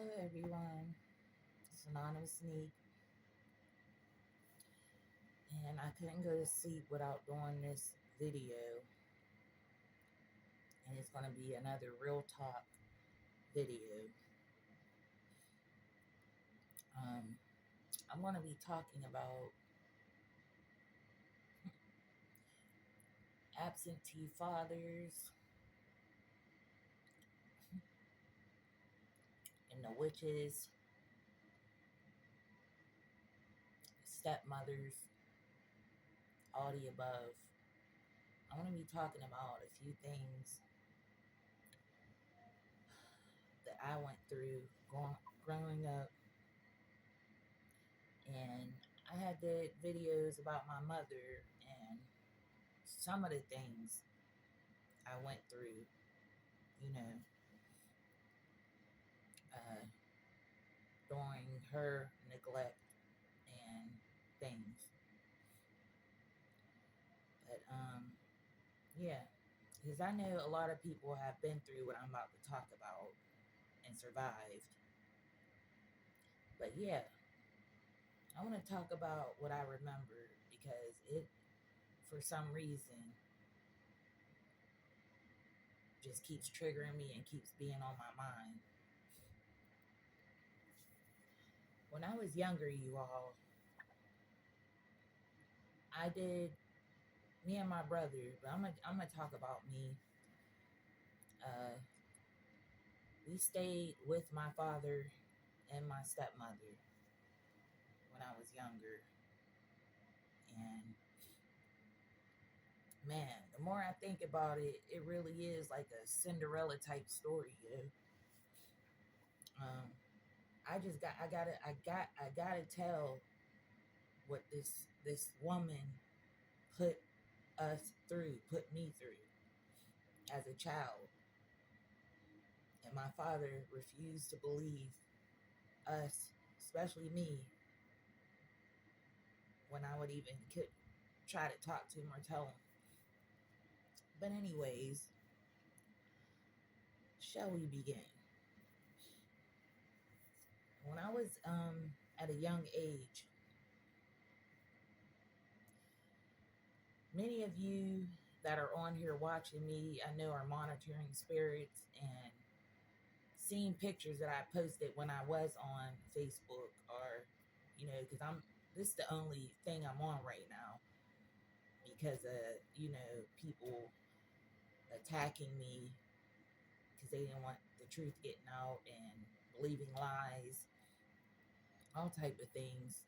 Hello everyone, it's Anonymous Sneak, and I couldn't go to sleep without doing this video, and it's going to be another real talk video. Um, I'm going to be talking about absentee fathers and the witches, stepmothers, all the above. I'm going to be talking about a few things that I went through growing up, and I had did videos about my mother and some of the things I went through, you know, uh, during her neglect and things. But yeah, because I know a lot of people have been through what I'm about to talk about and survived. But yeah, I want to talk about what I remember because it, for some reason, just keeps triggering me and keeps being on my mind. When I was younger, you all, I did me and my brother, but I'm gonna talk about me. Uh, we stayed with my father and my stepmother when I was younger, and man, the more I think about it, it really is like a Cinderella type story. Um, I gotta tell what this woman put put me through as a child, and my father refused to believe us, especially me, when I would even try to talk to him or tell him. But anyways, shall we begin? When I was at a young age, many of you that are on here watching me, I know, are monitoring spirits and seeing pictures that I posted when I was on Facebook, or because this is the only thing I'm on right now because of people attacking me because they didn't want the truth getting out and believing lies, all type of things.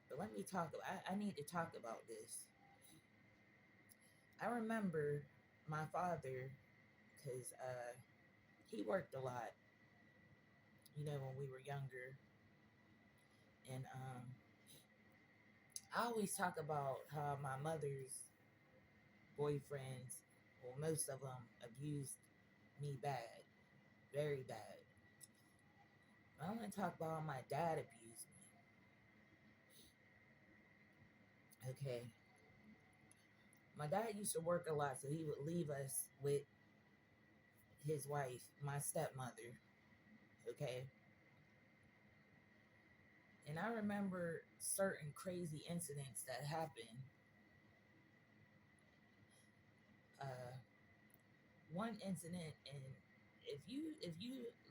But let me talk. I need to talk about this. I remember my father because he worked a lot, when we were younger. And I always talk about how my mother's boyfriends, well, most of them abused me bad, very bad. I want to talk about how my dad abused me. Okay. My dad used to work a lot, so he would leave us with his wife, my stepmother. Okay. And I remember certain crazy incidents that happened. Uh, One incident, and if you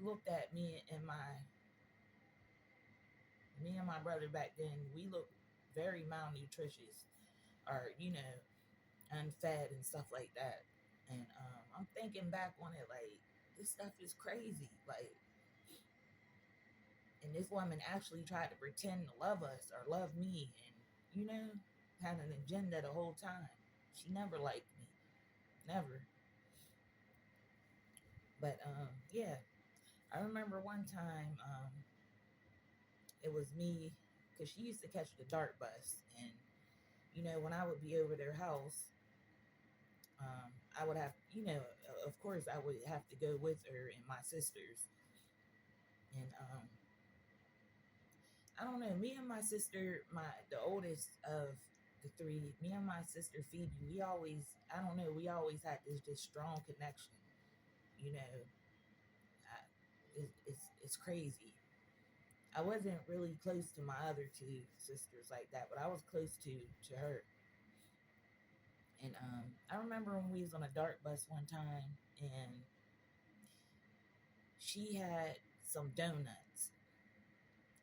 looked at me and my brother back then, we looked very malnutritious, or unfed and stuff like that. And I'm thinking back on it like this stuff is crazy. Like, and this woman actually tried to pretend to love us or love me, and had an agenda the whole time. She never liked me, never. But yeah, I remember one time it was me because she used to catch the dark bus, and when I would be over their house, I would have, of course, I would have to go with her and my sisters. And I don't know, me and my sister, the oldest of the three, me and my sister Phoebe, we always, I don't know, we always had this just strong connection. You know, I, It's crazy. I wasn't really close to my other two sisters like that, but I was close to her. And I remember when we was on a dark bus one time, and she had some donuts,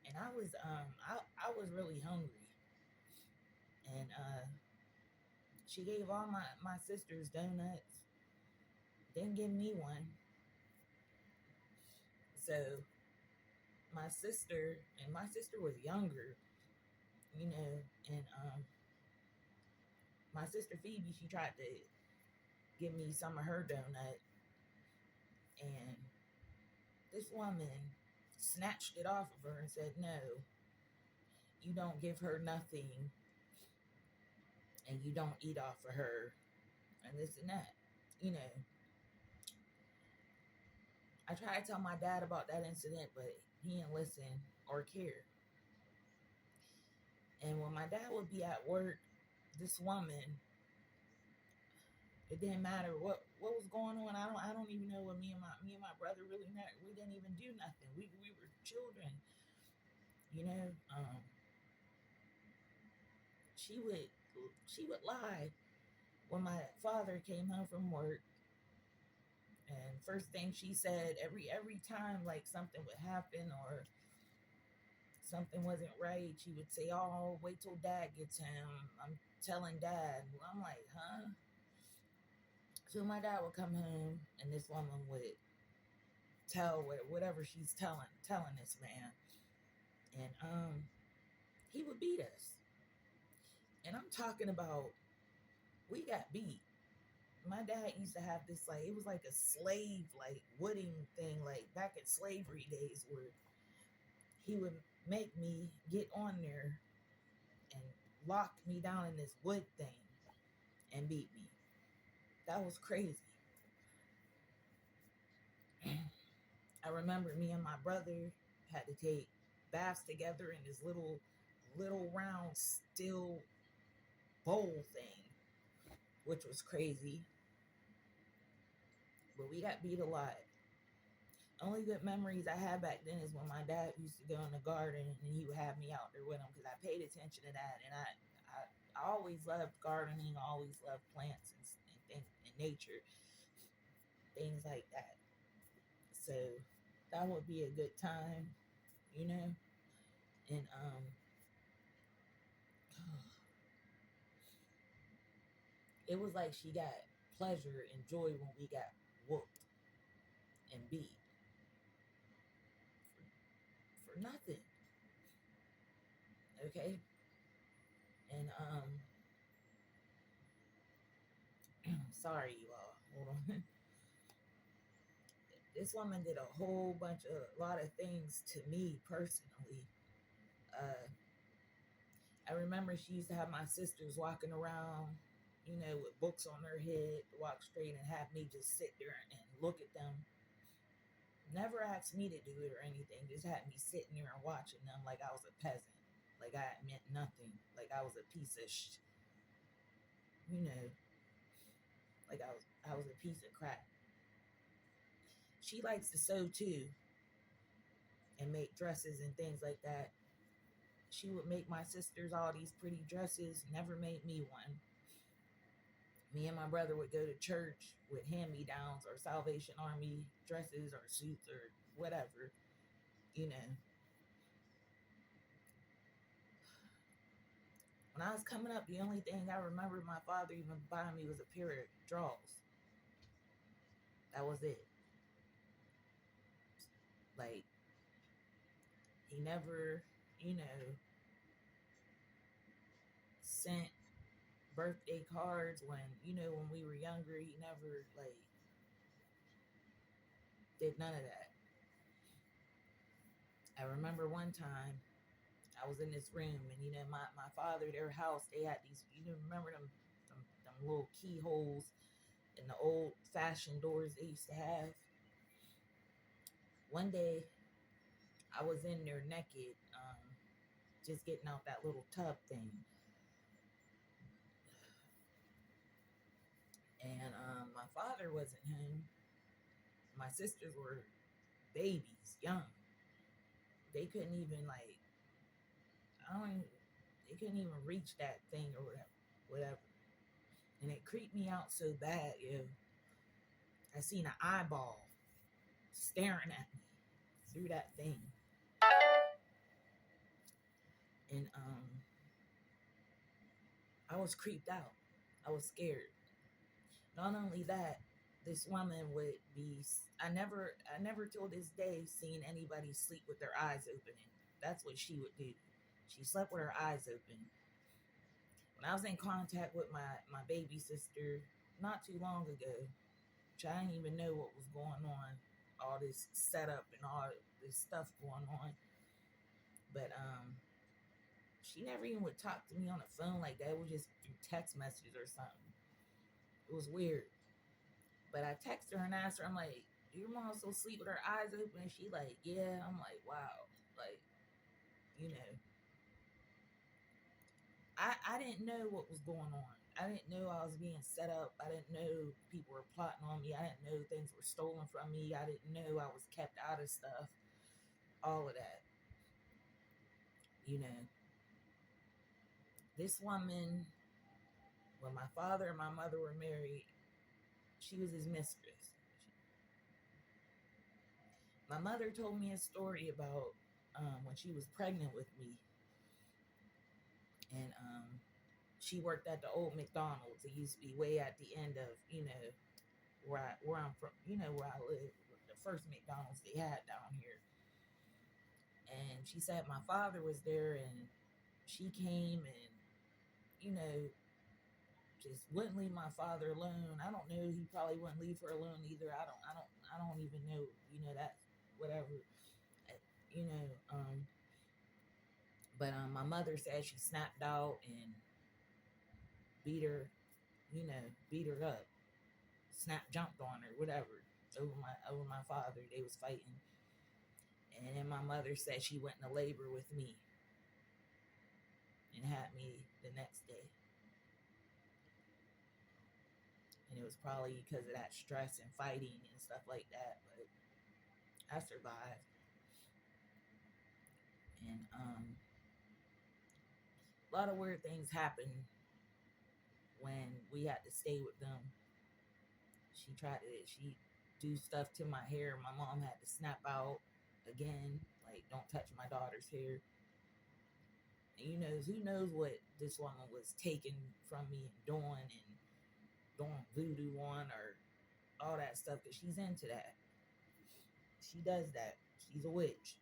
and I was really hungry, and she gave all my sisters donuts, didn't give me one. So my sister was younger, you know, and my sister Phoebe, she tried to give me some of her donut, and this woman snatched it off of her and said, "No, you don't give her nothing, and you don't eat off of her," and this and that. You know, I tried to tell my dad about that incident, but he didn't listen or care. And when my dad would be at work, this woman, it didn't matter what was going on. I don't even know what me and my brother really met. We didn't even do nothing. We were children, you know. She would she would lie when my father came home from work, and first thing she said every time like something would happen or something wasn't right, she would say, "Oh, wait till dad gets home. I'm telling dad." I'm like, huh? So my dad would come home, and this woman would tell whatever she's telling this man, and he would beat us. And I'm talking about, we got beat. My dad used to have this, like, it was like a slave like wooding thing, like back in slavery days, where he would make me get on there and lock me down in this wood thing and beat me. That was crazy. I remember me and my brother had to take baths together in this little round steel bowl thing, which was crazy. But we got beat a lot. Only good memories I had back then is when my dad used to go in the garden and he would have me out there with him, because I paid attention to that. And I always loved gardening, I always loved plants and things in nature, things like that. So that would be a good time, you know? And it was like she got pleasure and joy when we got whooped and beat for nothing. Okay? And sorry you all. Hold on. This woman did a lot of things to me personally. Uh, I remember she used to have my sisters walking around, you know, with books on their head, walk straight, and have me just sit there and look at them. Never asked me to do it or anything, just had me sitting there and watching them like I was a peasant, like I meant nothing, like I was a piece of you know, like I was a piece of crap. She likes to sew too and make dresses and things like that. She would make my sisters all these pretty dresses, never made me one. Me and my brother would go to church with hand-me-downs or Salvation Army dresses or suits or whatever, you know. When I was coming up, the only thing I remember my father even buying me was a pair of drawers. That was it. Like, he never, you know, sent birthday cards when, you know, when we were younger. He never, like, did none of that. I remember one time I was in this room, and you know, my father, their house, they had these, you know, remember them little keyholes in the old fashioned doors they used to have. One day I was in there naked, just getting out that little tub thing. And my father wasn't home. My sisters were babies, young. they couldn't even like, I don't even, they couldn't even reach that thing or whatever. And it creeped me out so bad, I seen an eyeball staring at me through that thing. And I was creeped out. I was scared. Not only that, this woman would be, I never till this day seen anybody sleep with their eyes open. That's what she would do. She slept with her eyes open. When I was in contact with my baby sister not too long ago, which I didn't even know what was going on, all this setup and all this stuff going on. But she never even would talk to me on the phone like that. It was just through text messages or something. It was weird. But I text her and asked her, I'm like, your mom still sleep with her eyes open? And she like, yeah. I'm like, wow. Like, you know, I didn't know what was going on. I didn't know I was being set up. I didn't know people were plotting on me. I didn't know things were stolen from me. I didn't know I was kept out of stuff. All of that. You know, this woman, when my father and my mother were married, she was his mistress. My mother told me a story about when she was pregnant with me. And she worked at the old McDonald's. It used to be way at the end of, where I'm from, where I live, the first McDonald's they had down here. And she said my father was there, and she came and, you know, just wouldn't leave my father alone. I don't know. He probably wouldn't leave her alone either. I don't even know. That whatever. You know. But my mother said she snapped out and beat her. Beat her up. Jumped on her, whatever. Over my father. They was fighting. And then my mother said she went into labor with me and had me the next day. And it was probably because of that stress and fighting and stuff like that. But I survived. And a lot of weird things happened when we had to stay with them. She do stuff to my hair. My mom had to snap out again, like, don't touch my daughter's hair. And who knows what this woman was taking from me and doing voodoo on or all that stuff, because she's into that. She does that. She's a witch.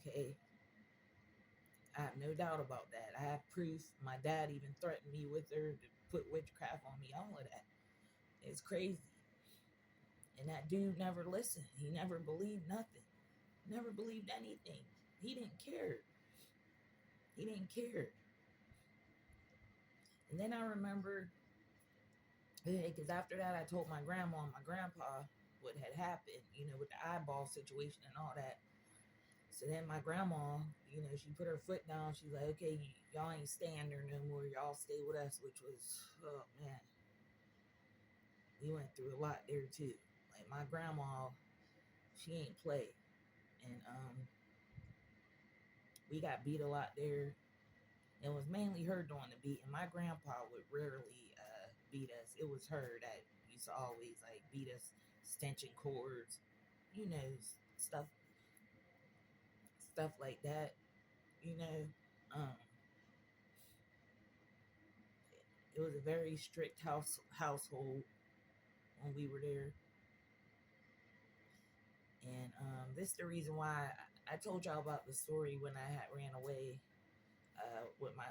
Okay. I have no doubt about that. I have proof. My dad even threatened me with her to put witchcraft on me, all of that. It's crazy. And that dude never listened. He never believed nothing. Never believed anything. He didn't care. He didn't care. And then I remember, because after that I told my grandma and my grandpa what had happened, with the eyeball situation and all that. So then my grandma, she put her foot down. She's like, okay, y'all ain't staying there no more. Y'all stay with us, which was, oh man. We went through a lot there too. Like, my grandma, she ain't play. And we got beat a lot there. It was mainly her doing the beating. My grandpa would rarely beat us. It was her that used to always like beat us, stenching cords, stuff like that. You know, um, it was a very strict household when we were there. And this is the reason why I told y'all about the story when I had ran away with my,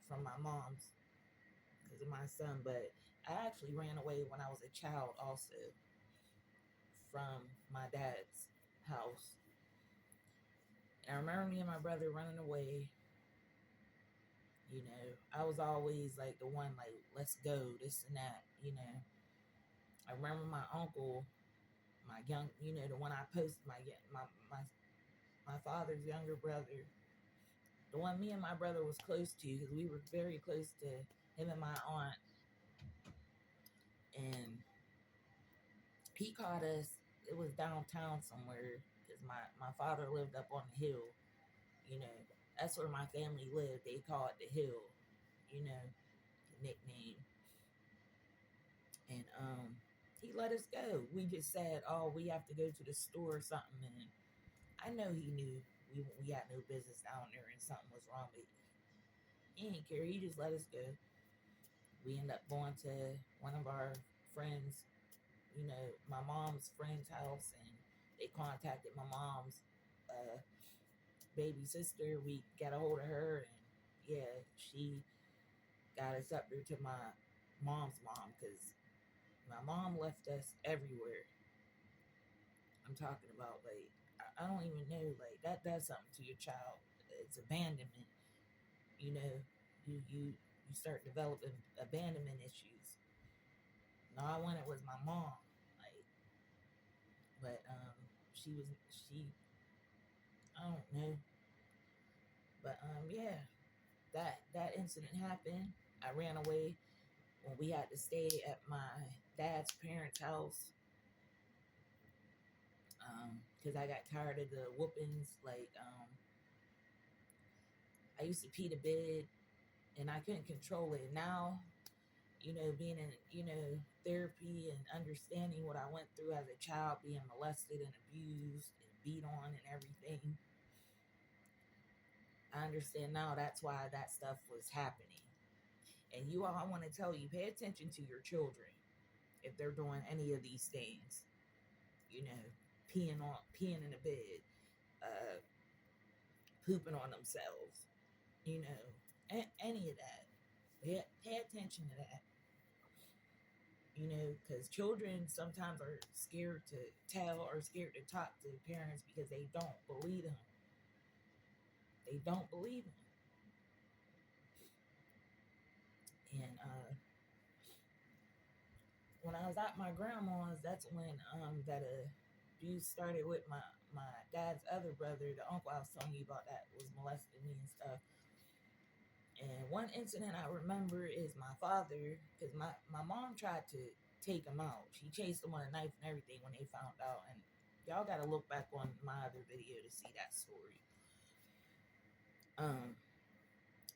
from my mom's because of my son. But I actually ran away when I was a child also from my dad's house. And I remember me and my brother running away. I was always like the one, like, let's go, this and that. I remember my uncle, my young, the one I posted, my father's younger brother, the one me and my brother was close to, because we were very close to him and my aunt. And he caught us it was downtown somewhere because my father lived up on the hill. You know, that's where my family lived. They call it the hill. You know, the nickname. And he let us go. We just said, "Oh, we have to go to the store or something." And I know he knew we had no business down there and something was wrong, but he didn't care. He just let us go. We ended up going to one of our friends, you know, my mom's friend's house, and they contacted my mom's uh, baby sister. We got a hold of her, and yeah, she got us up there to my mom's mom because my mom left us everywhere. I'm talking about like I don't even know, like that does something to your child. It's abandonment. You know, you start developing abandonment issues. And all I wanted was my mom, like, but she I don't know, but yeah, that incident happened. I ran away when we had to stay at my dad's parents' house because I got tired of the whoopings. Like I used to pee the bed and I couldn't control it. Now, you know, being in, you know, therapy and understanding what I went through as a child, being molested and abused and beat on and everything, I understand now that's why that stuff was happening. And you all, I want to tell you, pay attention to your children if they're doing any of these things. You know, peeing in the bed, uh, pooping on themselves. You know, any of that. Pay attention to that. You know, because children sometimes are scared to tell or scared to talk to parents because they don't believe them. They don't believe them. And when I was at my grandma's, that's when that abuse started with my dad's other brother, the uncle I was telling you about that was molesting me and stuff. And one incident I remember is my father, because my mom tried to take him out. She chased him with a knife and everything when they found out. And y'all got to look back on my other video to see that story. Um,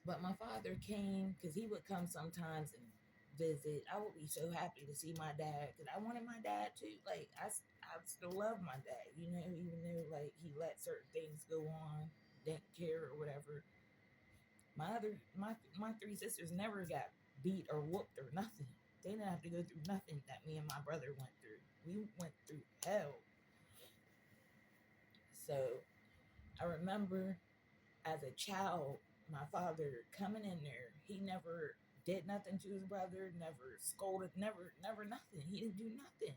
but my father came because he would come sometimes and visit. I would be so happy to see my dad because I wanted my dad too. Like I still love my dad, you know, even though like he let certain things go on, didn't care or whatever. My three sisters never got beat or whooped or nothing. They didn't have to go through nothing that me and my brother went through. We went through hell. So I remember as a child, my father coming in there, he never did nothing to his brother, never scolded, never nothing. He didn't do nothing.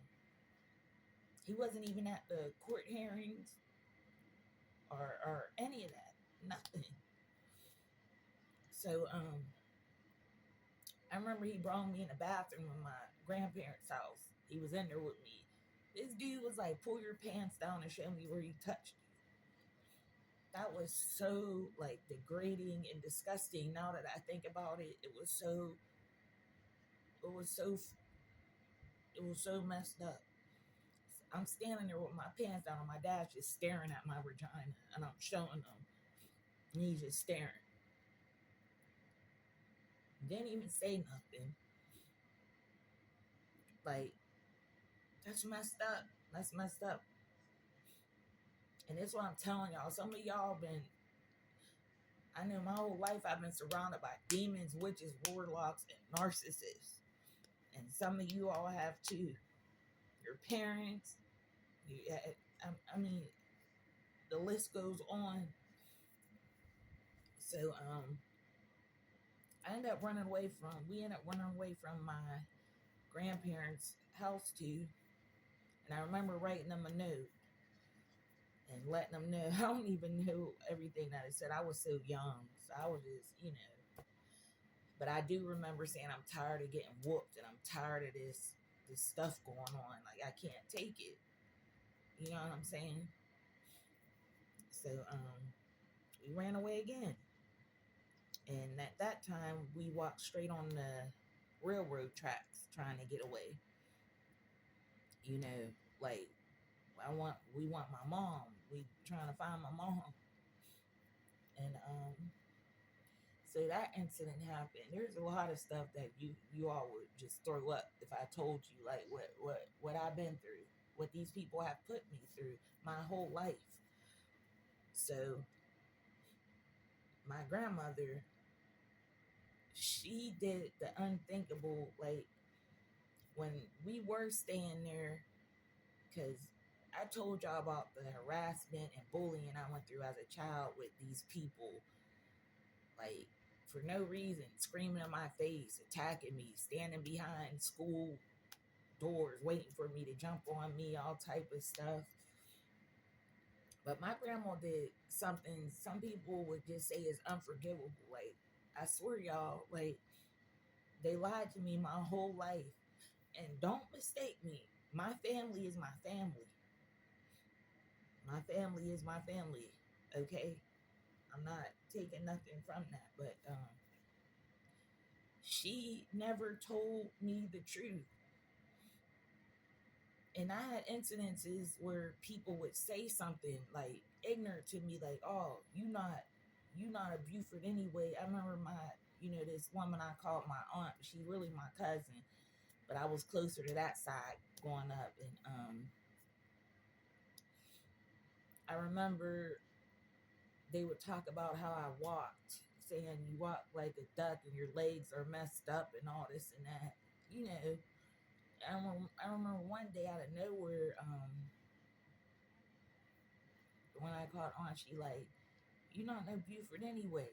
He wasn't even at the court hearings or any of that. Nothing. So I remember he brought me in the bathroom in my grandparents' house. He was in there with me. This dude was like, pull your pants down and show me where you touched you. That was so like degrading and disgusting. Now that I think about it, it was so it was so messed up. I'm standing there with my pants down and my dad's just staring at my vagina and I'm showing him. And he's just staring. Didn't even say nothing. Like, that's messed up. That's messed up. And that's what I'm telling y'all. Some of y'all been, I know my whole life I've been surrounded by demons, witches, warlocks, and narcissists. And some of you all have too. Your parents, you, I mean, the list goes on. So, we ended up running away from my grandparents' house too. And I remember writing them a note and letting them know. I don't even know everything that I said. I was so young. So I was just, you know. But I do remember saying I'm tired of getting whooped and I'm tired of this stuff going on. Like I can't take it. You know what I'm saying? So we ran away again. And at that time we walked straight on the railroad tracks trying to get away. You know, like we want my mom. We trying to find my mom. And so that incident happened. There's a lot of stuff that you all would just throw up if I told you, like what I've been through, what these people have put me through my whole life. So my grandmother, she did the unthinkable. Like when we were staying there, because I told y'all about the harassment and bullying I went through as a child with these people, like for no reason, screaming in my face, attacking me, standing behind school doors, waiting for me to jump on me, all type of stuff. But my grandma did something some people would just say is unforgivable. Like, I swear, y'all, like, they lied to me my whole life. And don't mistake me. My family is my family. My family is my family. Okay? I'm not taking nothing from that. But she never told me the truth. And I had incidences where people would say something like ignorant to me, like, "Oh, you not a Buford anyway." I remember this woman I called my aunt. She's really my cousin, but I was closer to that side growing up. And I remember they would talk about how I walked, saying you walk like a duck and your legs are messed up and all this and that. I remember one day out of nowhere, when I called aunt, she like, "You not no Buford anyway."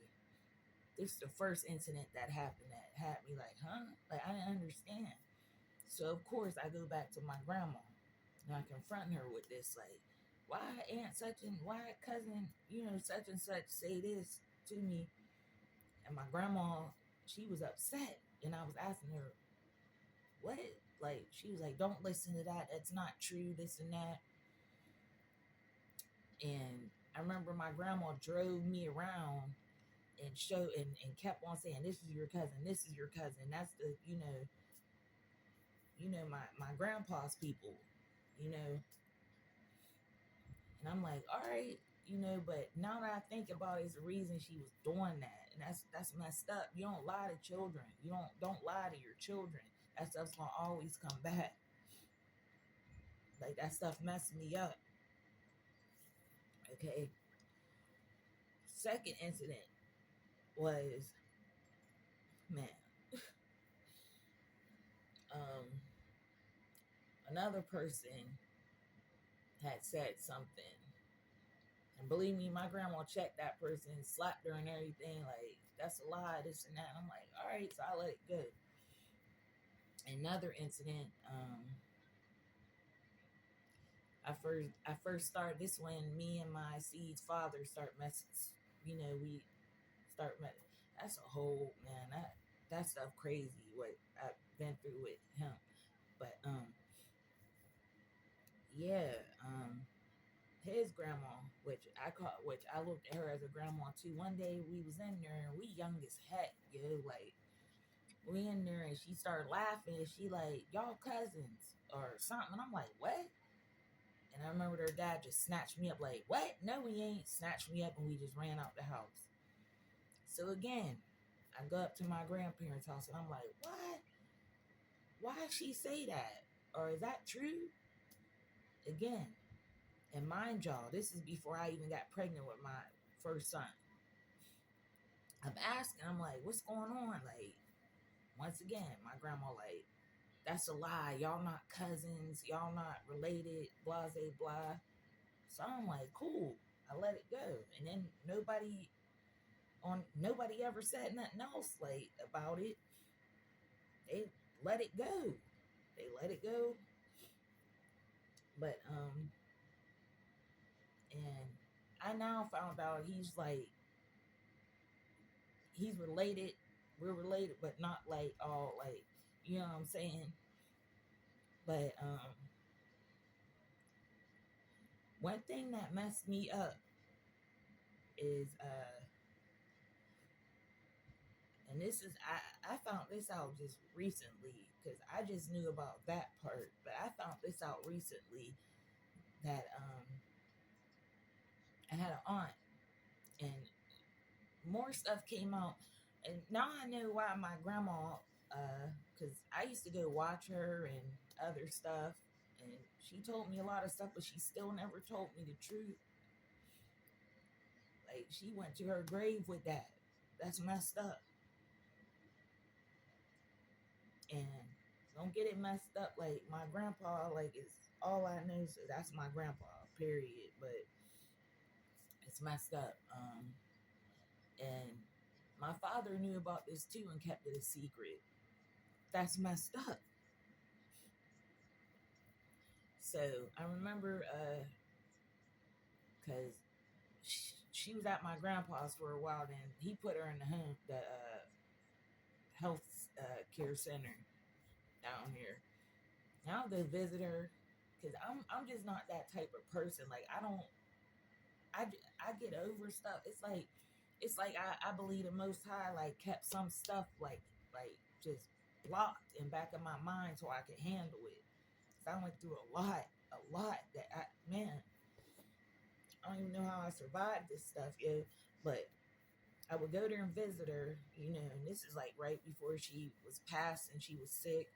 This is the first incident that happened that had me like, huh? Like, I didn't understand. So of course I go back to my grandma and I confront her with this, like, why why cousin, such and such say this to me? And my grandma, she was upset, and I was asking her, what? Like, she was like, "Don't listen to that. That's not true, this and that." And I remember my grandma drove me around and kept on saying, "This is your cousin, this is your cousin." That's the, my grandpa's people, you know. And I'm like, all right, but now that I think about it, it's the reason she was doing that. And that's messed up. You don't lie to children. You don't lie to your children. That stuff's gonna always come back. Like, that stuff messed me up. Okay. Second incident was, man, another person had said something. And believe me, my grandma checked that person, slapped her and everything. Like, that's a lie, this and that. And I'm like, all right, so I let it go. Another incident, I first started this when me and my seed's father start messing. We start messing. That's a whole, man. That stuff crazy. What I've been through with him, but yeah, his grandma, which I looked at her as a grandma too. One day we was in there and we young as heck, like we in there and she started laughing and she like, "Y'all cousins or something." And I'm like, "What?" And I remember their dad just snatched me up like, "What? No, we ain't." Snatched me up and we just ran out the house. So again, I go up to my grandparents' house and I'm like, "What? Why she say that? Or is that true?" Again, and mind y'all, this is before I even got pregnant with my first son. I'm asking, I'm like, "What's going on?" Like, once again, my grandma like, "That's a lie. Y'all not cousins. Y'all not related, blah, blah, blah." So I'm like, cool. I let it go. And then nobody ever said nothing else like about it. They let it go. They let it go. But and I now found out he's related. We're related, but not like all like, you know what I'm saying? But one thing that messed me up is and this is I found this out just recently because I just knew about that part, but I found this out recently that I had an aunt, and more stuff came out, and now I know why my grandma, because I used to go watch her and other stuff, and she told me a lot of stuff, but she still never told me the truth. Like, she went to her grave with that. That's messed up. And don't get it messed up. Like, my grandpa, like, it's all I know. So that's my grandpa, period. But it's messed up. And my father knew about this too and kept it a secret. That's messed up. So I remember, because she was at my grandpa's for a while. Then he put her in the home, the health care center down here. And I'll go visit her because I'm just not that type of person. Like, I get over stuff. It's like I believe the Most High like kept some stuff like just blocked in back of my mind so I could handle it. So I went through a lot that I don't even know how I survived this stuff, but I would go there and visit her, and this is like right before she was passed and she was sick.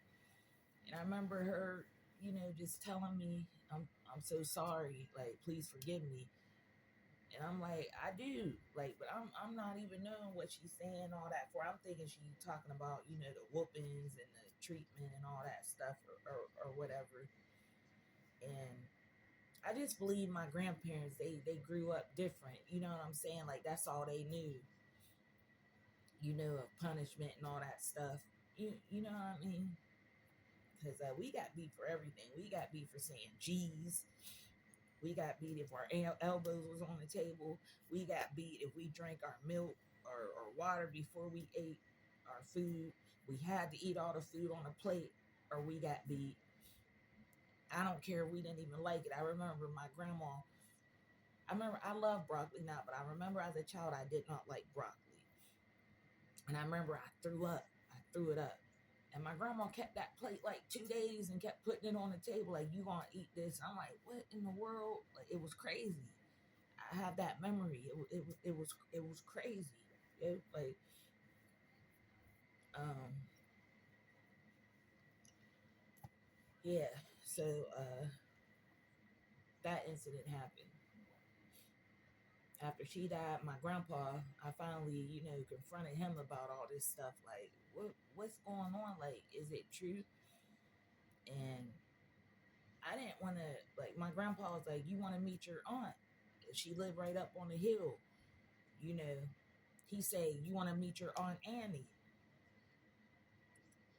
And I remember her, just telling me, I'm so sorry, like, please forgive me. And I'm like, I do, like, but I'm not even knowing what she's saying, all that for. I'm thinking she's talking about, the whoopings and the treatment and all that stuff or whatever. And I just believe my grandparents, they grew up different. You know what I'm saying? Like, that's all they knew, of punishment and all that stuff. You know what I mean? Because we got beat for everything. We got beat for saying G's. We got beat if our elbows was on the table. We got beat if we drank our milk or water before we ate our food. We had to eat all the food on a plate or we got beat. I don't care. We didn't even like it. I remember my grandma. I love broccoli now, but I remember as a child I did not like broccoli. And I remember I threw up. I threw it up. And my grandma kept that plate like 2 days and kept putting it on the table like, you gonna eat this. I'm like, what in the world? Like, it was crazy. I have that memory. It was crazy. Like, um yeah. So that incident happened. After she died, my grandpa, I finally, confronted him about all this stuff. Like, what's going on? Like, is it true? And I didn't want to, like, my grandpa was like, you want to meet your aunt? She lived right up on the hill. You know, he said, you want to meet your Aunt Annie?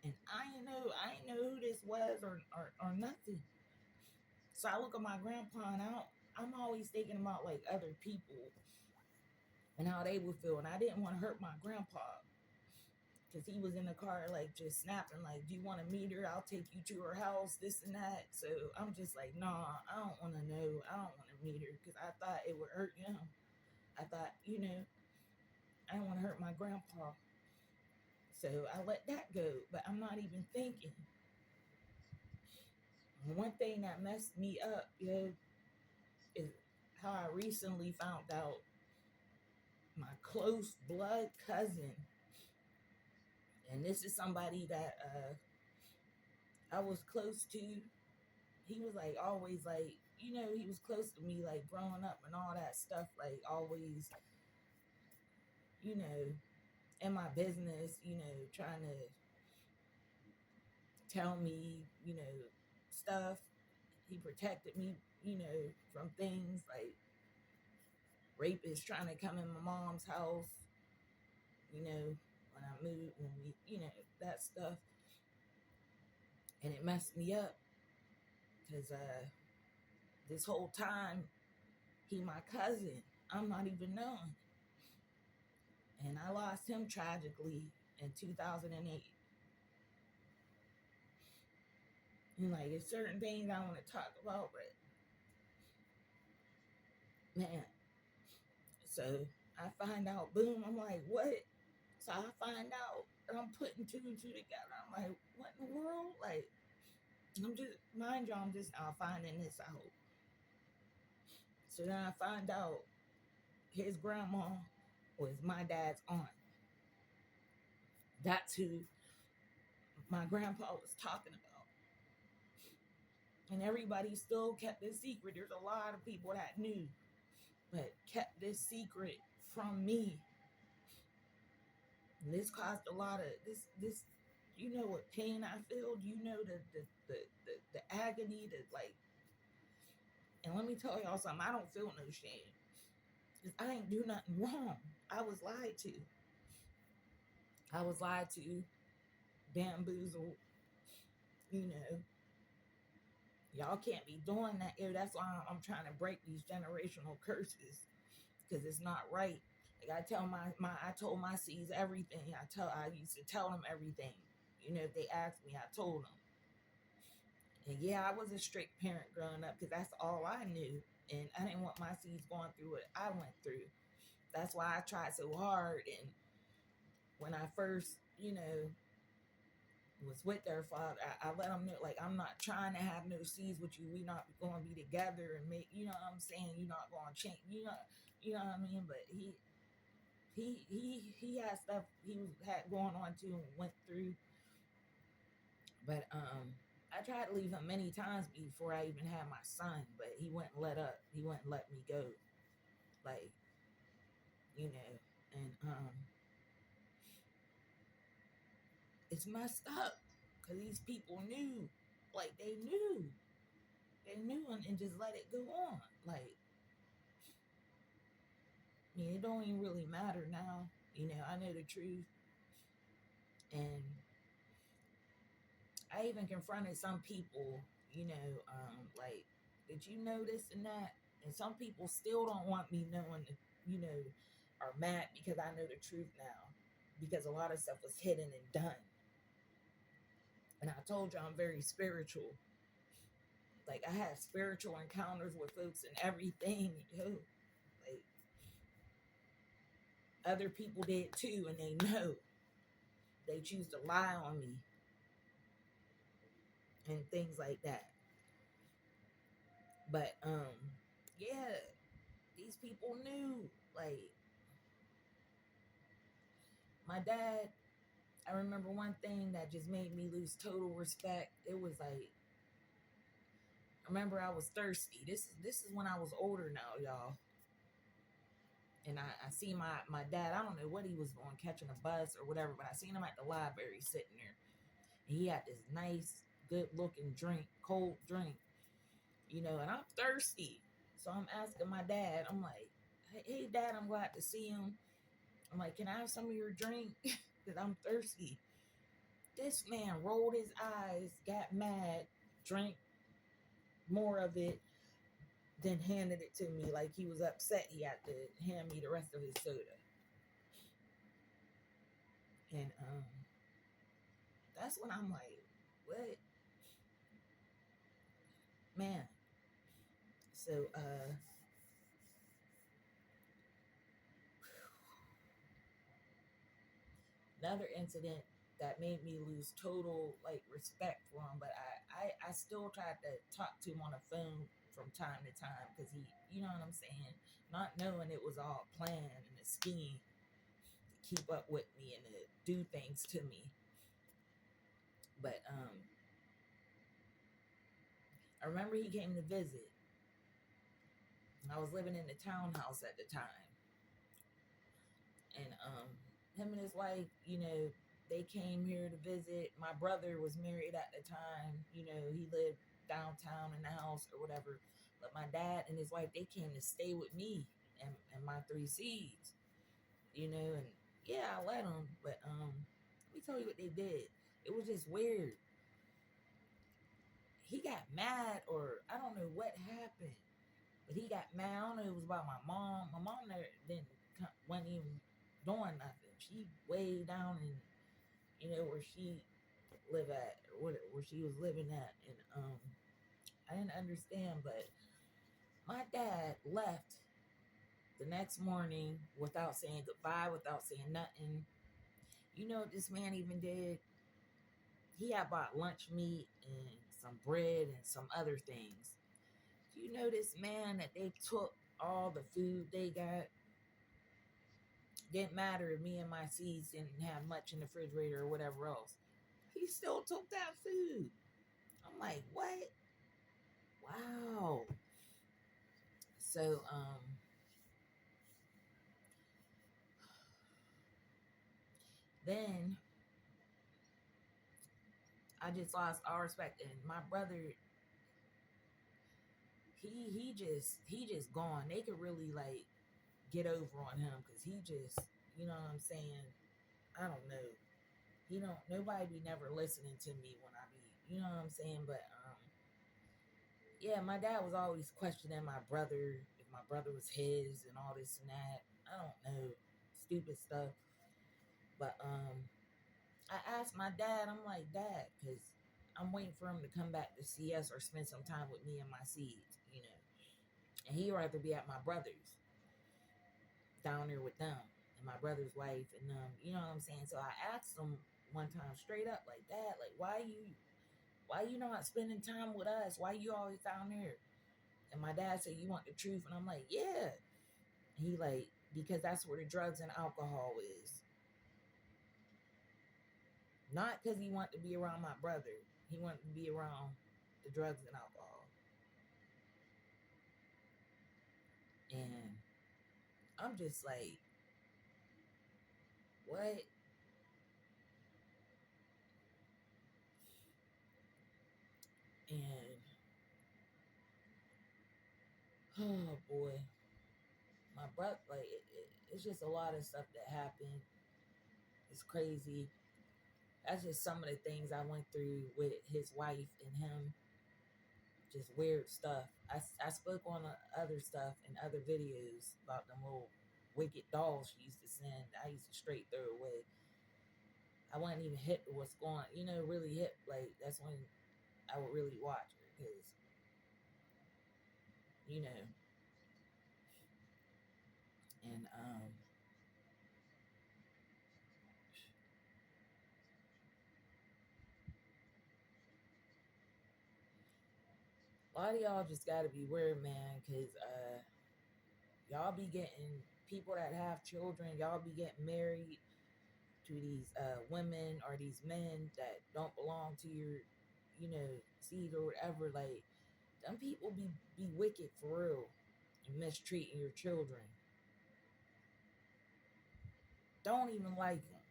And I ain't know who this was or nothing. So I look at my grandpa and I'm always thinking about like other people and how they would feel. And I didn't want to hurt my grandpa because he was in the car like just snapping like, do you want to meet her? I'll take you to her house, this and that. So I'm just like, nah, I don't want to know. I don't want to meet her because I thought it would hurt him. I thought, I don't want to hurt my grandpa. So I let that go, but I'm not even thinking. One thing that messed me up, is how I recently found out my close blood cousin, and this is somebody that I was close to. He was like always like, he was close to me like growing up and all that stuff, like always, you know, in my business, trying to tell me, stuff. He protected me, from things like rapists trying to come in my mom's house, when I moved, when we, that stuff. And it messed me up because this whole time, he my cousin. I'm not even knowing. And I lost him tragically in 2008. And like, there's certain things I want to talk about, but man. So I find out, boom, I'm like, what? So I find out, and I'm putting two and two together. I'm like, what in the world? Like, I'm just, mind you, I'm just now finding this out. So then I find out his grandma was my dad's aunt. That's who my grandpa was talking about. And everybody still kept this secret. There's a lot of people that knew, but kept this secret from me. And this caused a lot of this. You know what pain I feel. You know the agony, the like. And let me tell y'all something. I don't feel no shame. Cause I ain't do nothing wrong. I was lied to. I was lied to, bamboozled. You know, y'all can't be doing that. That's why I'm trying to break these generational curses, because it's not right. Like I tell I told my seeds everything. I used to tell them everything. You know, if they asked me, I told them. And yeah, I was a strict parent growing up because that's all I knew. And I didn't want my seeds going through what I went through. That's why I tried so hard. And when I first, was with their father, I let them know, like, I'm not trying to have no seeds with you. We not going to be together and make, you know what I'm saying? You're not going to change, you know what I mean? But he had stuff he had going on too and went through. But I tried to leave him many times before I even had my son, but he wouldn't let up. He wouldn't let me go. Like, and it's messed up because these people knew. Like, they knew and just let it go on. Like, it don't even really matter now. I know the truth. And I even confronted some people, like, did you know this and that? And some people still don't want me knowing, are mad because I know the truth now. Because a lot of stuff was hidden and done. And I told you I'm very spiritual. Like, I had spiritual encounters with folks and everything. Like, other people did too, and they know. They choose to lie on me. And things like that. But, yeah, these people knew. Like, my dad, I remember one thing that just made me lose total respect. It was like, I remember I was thirsty. This is when I was older now, y'all. And I see my dad, I don't know what he was doing, catching a bus or whatever, but I seen him at the library sitting there. And he had this nice, good looking drink, cold drink, and I'm thirsty. So I'm asking my dad, I'm like, hey dad, I'm glad to see him. I'm like, can I have some of your drink? Because I'm thirsty. This man rolled his eyes, got mad, drank more of it, then handed it to me like he was upset he had to hand me the rest of his soda. And that's when I'm like, what? Man. So another incident that made me lose total like respect for him, but I still tried to talk to him on the phone from time to time because he, you know what I'm saying, not knowing it was all planned and a scheme to keep up with me and to do things to me. But I remember he came to visit. I was living in the townhouse at the time, and him and his wife, they came here to visit. My brother was married at the time. He lived downtown in the house or whatever. But my dad and his wife, they came to stay with me and my three seeds, and yeah, I let them. But let me tell you what they did. It was just weird. He got mad, or I don't know what happened, but he got mad. I don't know if it was about my mom. My mom wasn't even doing nothing. She way down in, where she live at, or where she was living at, and I didn't understand. But my dad left the next morning without saying goodbye, without saying nothing. You know what this man even did? He had bought lunch meat and some bread and some other things. You know this man that they took all the food they got. Didn't matter if me and my seeds didn't have much in the refrigerator or whatever else. He still took that food. I'm like, what? Wow. So, then I just lost all respect. And my brother, he just gone. They could really like get over on him because he just, you know what I'm saying? I don't know. He don't. Nobody be never listening to me when I be, you know what I'm saying? But yeah, my dad was always questioning my brother if my brother was his and all this and that. I don't know, stupid stuff. But I asked my dad. I'm like, Dad, because I'm waiting for him to come back to see us or spend some time with me and my seeds, you know. And he'd rather be at my brother's down there with them and my brother's wife and them, you know what I'm saying? So I asked him one time straight up, like, Dad, like, why you not spending time with us? Why you always down there? And my dad said, you want the truth? And I'm like, yeah. And he like, because that's where the drugs and alcohol is. Not because he wanted to be around my brother. He wanted to be around the drugs and alcohol. And I'm just like, what? And oh boy, my brother, like, it's just a lot of stuff that happened. It's crazy. That's just some of the things I went through with his wife and him. Just weird stuff. I spoke on other stuff in other videos about them little wicked dolls she used to send. I used to straight throw away. I wasn't even hip to what's going, really hip. Like, that's when I would really watch her because, you know, and a lot of y'all just got to be weird, man, because y'all be getting people that have children, y'all be getting married to these women or these men that don't belong to your, seed or whatever. Like, them people be wicked for real and mistreating your children. Don't even like them.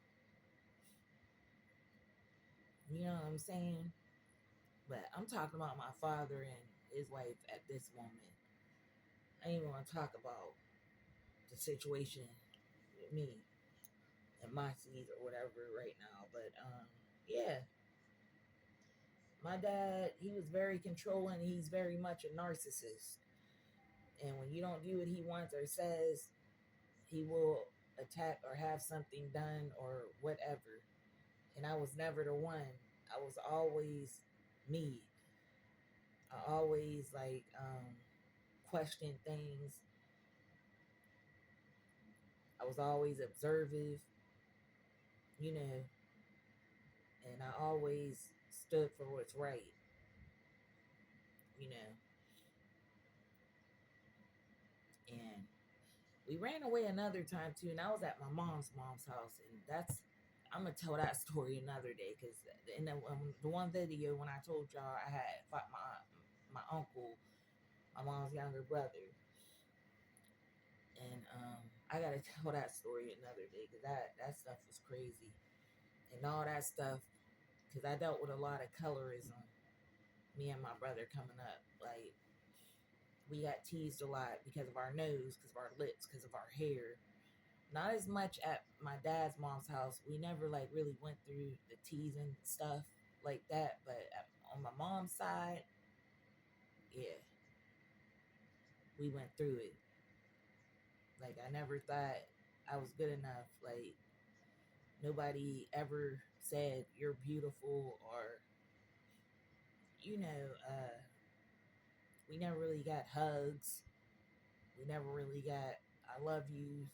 You know what I'm saying? But I'm talking about my father and his wife at this moment. I ain't want to talk about the situation with me and my seeds or whatever right now. But yeah, my dad, he was very controlling. He's very much a narcissist. And when you don't do what he wants or says, he will attack or have something done or whatever. And I was never the one. I was always me. I always like question things. I was always observant, you know, and I always stood for what's right, you know. And we ran away another time too, and I was at my mom's house, and I'm gonna tell that story another day because in the one video when I told y'all I had fought my uncle, my mom's younger brother, and I gotta tell that story another day because that stuff was crazy and all that stuff because I dealt with a lot of colorism. Me and my brother coming up, like, we got teased a lot because of our nose, because of our lips, because of our hair. Not as much at my dad's mom's house. We never like really went through the teasing stuff like that. But on my mom's side, yeah, we went through it. Like, I never thought I was good enough. Like, nobody ever said you're beautiful or, you know, we never really got hugs. We never really got I love yous,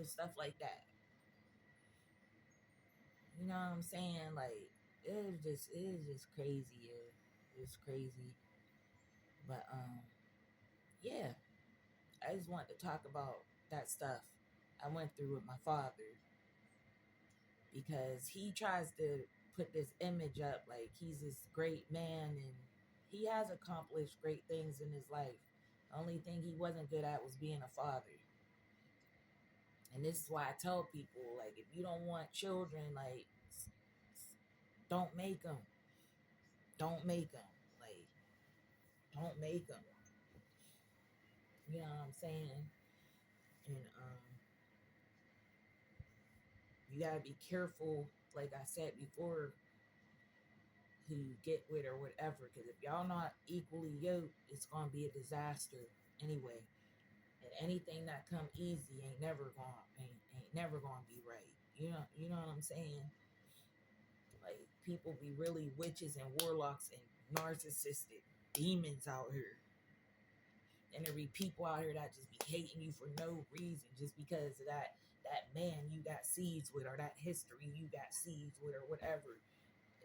stuff like that. You know what I'm saying? Like, it is just crazy. Yeah. It's crazy. But yeah. I just wanted to talk about that stuff I went through with my father, because he tries to put this image up like he's this great man, and he has accomplished great things in his life. The only thing he wasn't good at was being a father. And this is why I tell people, like, if you don't want children, like, don't make them. Don't make them. Like, don't make them. You know what I'm saying? And you gotta be careful, like I said before, who you get with or whatever. Because if y'all not equally yoked, it's gonna be a disaster anyway. And anything that come easy ain't never gonna be right. You know what I'm saying? Like, people be really witches and warlocks and narcissistic demons out here. And there be people out here that just be hating you for no reason, just because of that man you got seeds with, or that history you got seeds with, or whatever.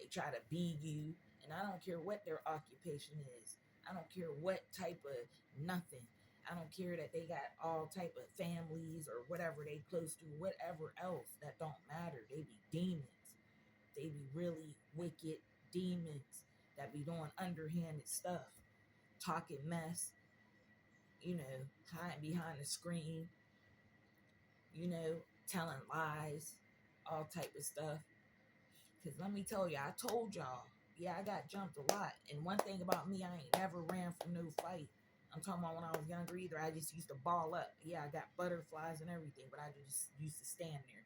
They try to be you, and I don't care what their occupation is. I don't care what type of nothing. I don't care that they got all type of families or whatever they close to, whatever else. That don't matter. They be demons. They be really wicked demons that be doing underhanded stuff, talking mess, hiding behind the screen, telling lies, all type of stuff. Because let me tell you, I told y'all, yeah, I got jumped a lot. And one thing about me, I ain't never ran from no fight. I'm talking about when I was younger either. I just used to ball up. Yeah, I got butterflies and everything, but I just used to stand there,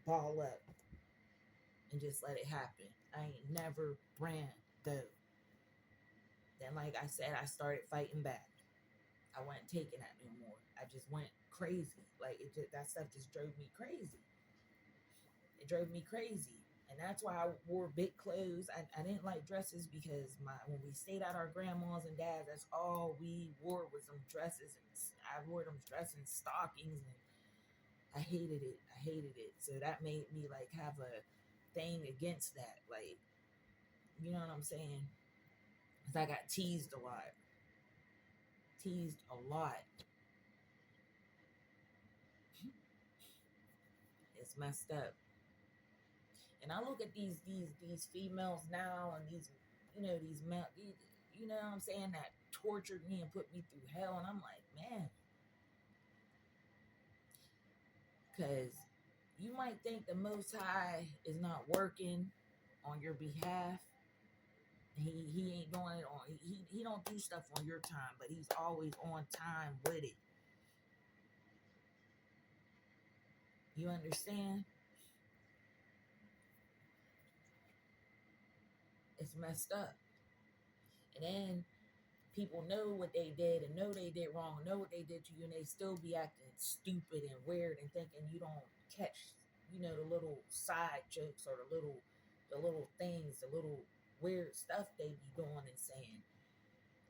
ball up, and just let it happen. I ain't never ran, though. Then, like I said, I started fighting back. I wasn't taking that no more. I just went crazy. Like, that stuff just drove me crazy. It drove me crazy. And that's why I wore big clothes. I didn't like dresses, because when we stayed at our grandma's and dad's, that's all we wore was them dresses. And I wore them dresses and stockings, and I hated it. I hated it. So that made me like have a thing against that. Like, you know what I'm saying? Because I got teased a lot. Teased a lot. It's messed up. And I look at these females now, and these men, you know what I'm saying, that tortured me and put me through hell, and I'm like, man, because you might think the Most High is not working on your behalf. He ain't doing it on, he don't do stuff on your time, but he's always on time with it. You understand? It's messed up. And then people know what they did and know they did wrong, know what they did to you, and they still be acting stupid and weird and thinking you don't catch, the little side jokes, or the little things, the little weird stuff they be doing and saying.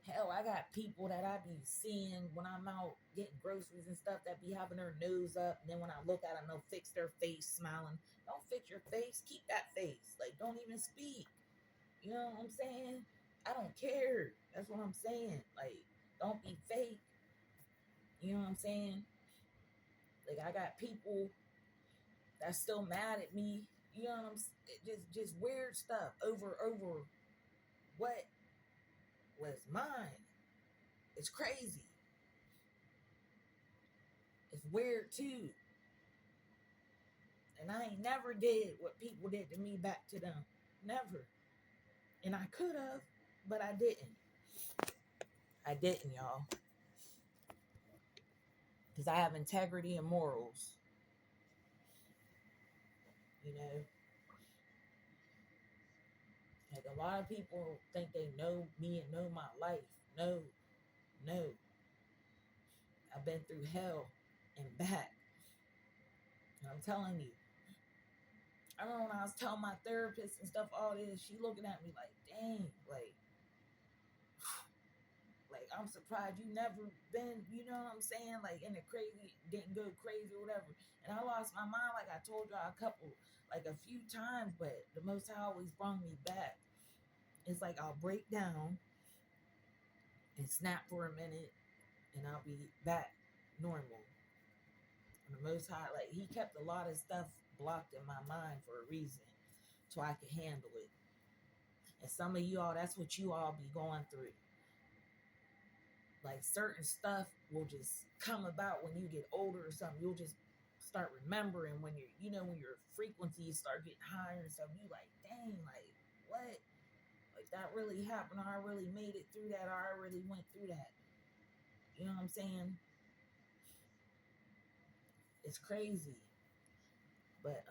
Hell, I got people that I be seeing when I'm out getting groceries and stuff that be having their nose up, and then when I look at them, they'll fix their face smiling. Don't fix your face, keep that face. Like, don't even speak. You know what I'm saying? I don't care. That's what I'm saying. Like, don't be fake. You know what I'm saying? Like, I got people that's still mad at me. You know what I'm saying? Just weird stuff over what was mine. It's crazy. It's weird too. And I ain't never did what people did to me back to them. Never. And I could have, but I didn't. I didn't, y'all. Because I have integrity and morals. You know? Like, a lot of people think they know me and know my life. No. I've been through hell and back. And I'm telling you. I remember when I was telling my therapist and stuff all this, she looking at me like, dang, like I'm surprised you never been, you know what I'm saying, like in the crazy, didn't go crazy or whatever. And I lost my mind, like I told y'all, a few times, but the Most High always brought me back. It's like I'll break down and snap for a minute, and I'll be back. normal. And the Most High, like, he kept a lot of stuff blocked in my mind for a reason, so I could handle it. And some of you all, that's what you all be going through. Like, certain stuff will just come about when you get older or something. You'll just start remembering when you're, when your frequencies start getting higher and stuff. You like, dang, like, what? Like, that really happened. I really made it through that. I already went through that. You know what I'm saying? It's crazy. But,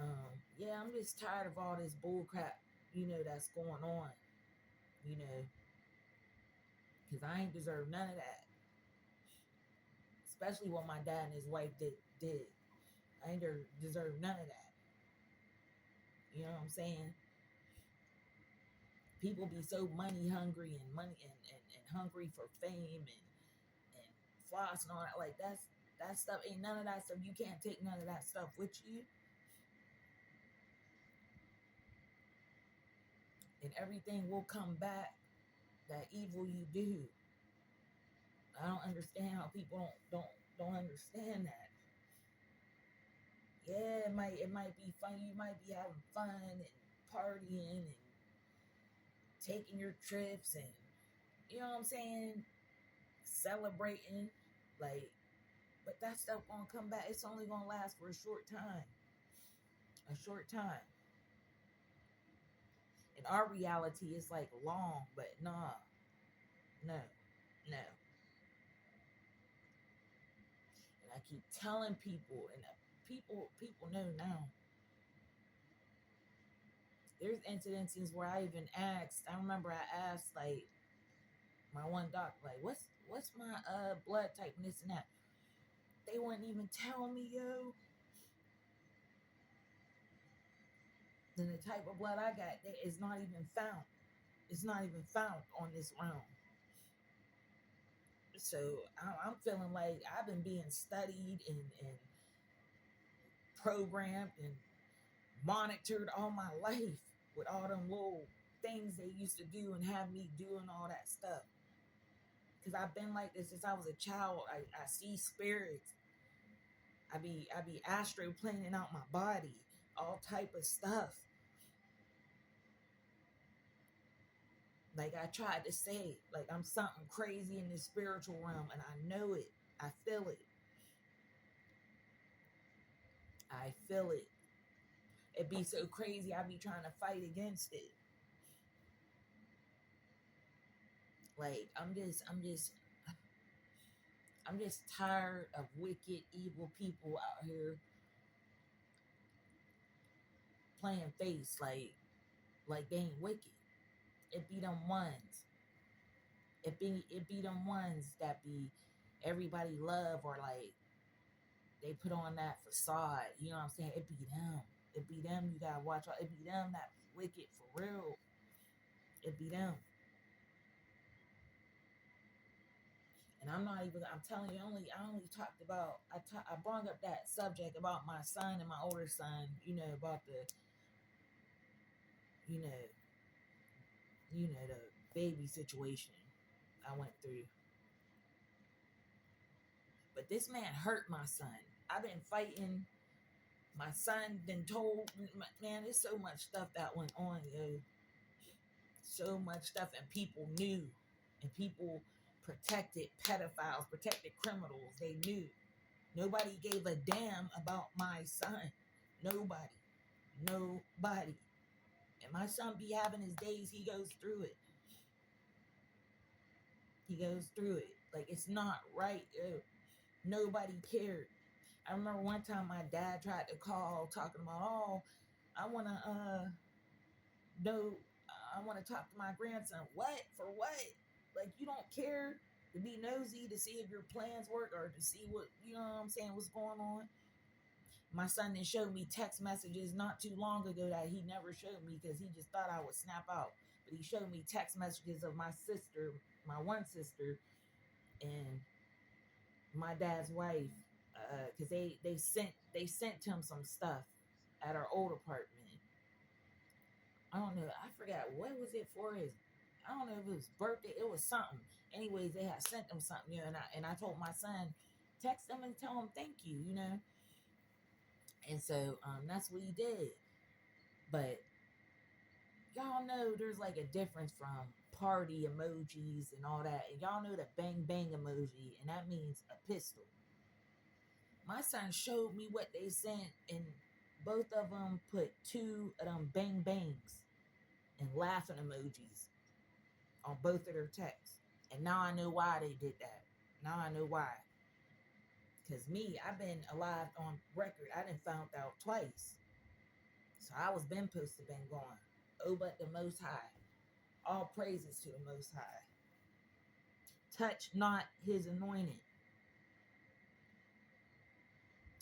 yeah, I'm just tired of all this bull crap, that's going on, because I ain't deserve none of that. Especially what my dad and his wife did. I ain't deserve none of that. You know what I'm saying? People be so money hungry and hungry for fame and floss and all that. Like, that stuff ain't none of that stuff. You can't take none of that stuff with you. And everything will come back, that evil you do. I don't understand how people don't understand that. Yeah, it might be fun. You might be having fun and partying and taking your trips and, you know what I'm saying, celebrating, like, but that stuff gonna come back. It's only gonna last for a short time. In our reality, it's like long, but nah, no. And I keep telling people, and people know now. There's incidences where I even asked. I remember I asked, like, my one doctor, like, what's my blood type and this and that. They wouldn't even tell me, yo. Then the type of blood I got is not even found. It's not even found on this realm. So I'm feeling like I've been being studied and programmed and monitored all my life with all them little things they used to do and have me doing all that stuff. Because I've been like this since I was a child. I see spirits. I be astro planing out my body, all type of stuff. Like I tried to say, like I'm something crazy in the spiritual realm, and I know it. I feel it. I feel it. It be so crazy. I be trying to fight against it. Like I'm just tired of wicked, evil people out here playing face like they ain't wicked. It be them ones. It be them ones that be everybody love, or like they put on that facade. You know what I'm saying? It be them. It be them you gotta watch out. It be them that wicked for real. It be them. And I'm not even, I'm telling you, I only talked about, I brought up that subject about my son and my older son, about the, you know, the baby situation I went through. But this man hurt my son. I've been fighting. My son been told, man, there's so much stuff that went on, yo. So much stuff, and people knew, and people protected pedophiles, protected criminals. They knew. Nobody gave a damn about my son. Nobody. And my son be having his days. He goes through it. Like, it's not right. Nobody cared. I remember one time my dad tried to call talking about, oh, I want to I want to talk to my grandson. What? For what? Like, you don't care to be nosy to see if your plans work, or to see what, you know what I'm saying, what's going on. My son then showed me text messages not too long ago that he never showed me because he just thought I would snap out. But he showed me text messages of my sister, my one sister, and my dad's wife, because they sent him some stuff at our old apartment. I don't know. I forgot what was it for his. I don't know if it was birthday. It was something. Anyways, they had sent him something, and I told my son, Text them and tell them thank you, you know. And so that's what he did. But y'all know there's like a difference from party emojis and all that. And y'all know the bang bang emoji, and that means a pistol. My son showed me what they sent, and both of them put two of them bang bangs and laughing emojis on both of their texts. And now I know why they did that. Now I know why. Because me, I've been alive on record. I done found out twice. So I was been posted, been gone. Oh, but the Most High. All praises to the Most High. Touch not his anointed.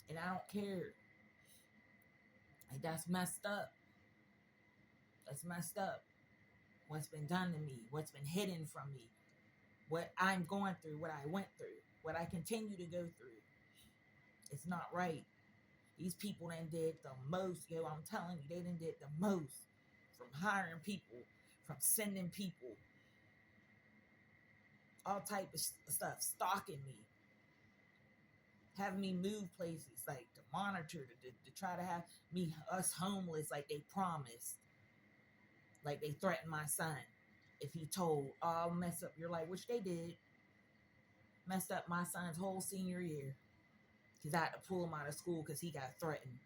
And I don't care. Like, that's messed up. That's messed up. What's been done to me. What's been hidden from me. What I'm going through. What I went through. What I continue to go through. It's not right. These people done did the most. Yo, I'm telling you, they done did the most. From hiring people. From sending people. All type of stuff. Stalking me. Having me move places. Like to monitor. To try to have us homeless like they promised. Like they threatened my son. If he told, oh, I'll mess up your life. Which they did. Messed up my son's whole senior year. Because I had to pull him out of school because he got threatened.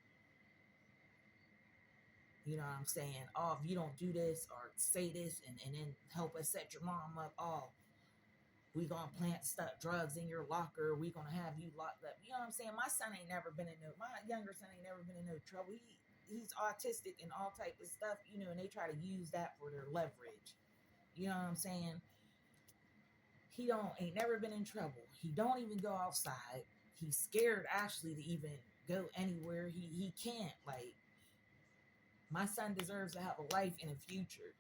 You know what I'm saying? Oh, if you don't do this or say this and then help us set your mom up, oh, we gonna plant drugs in your locker. We gonna have you locked up. You know what I'm saying? My younger son ain't never been in no trouble. He's autistic and all type of stuff, you know, and they try to use that for their leverage. You know what I'm saying? He ain't never been in trouble. He don't even go outside. He's scared actually to even go anywhere. He can't. Like, my son deserves to have a life and a future.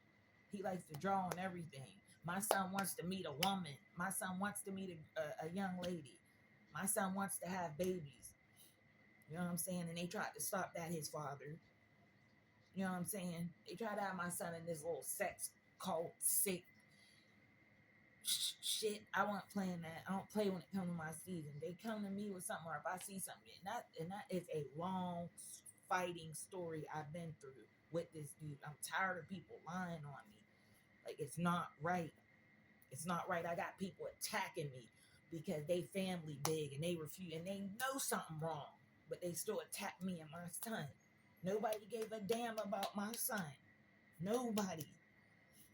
He likes to draw on everything. My son wants to meet a woman. My son wants to meet a young lady. My son wants to have babies. You know what I'm saying? And they tried to stop that, his father. You know what I'm saying? They tried to have my son in this little sex cult, sick shit. I wasn't playing that. I don't play when it comes to my season. They come to me with something, or if I see something, and that is a long fighting story I've been through with this dude. I'm tired of people lying on me. Like, it's not right. It's not right. I got people attacking me because they family big and they refuse and they know something wrong, but they still attack me and my son. Nobody gave a damn about my son. Nobody.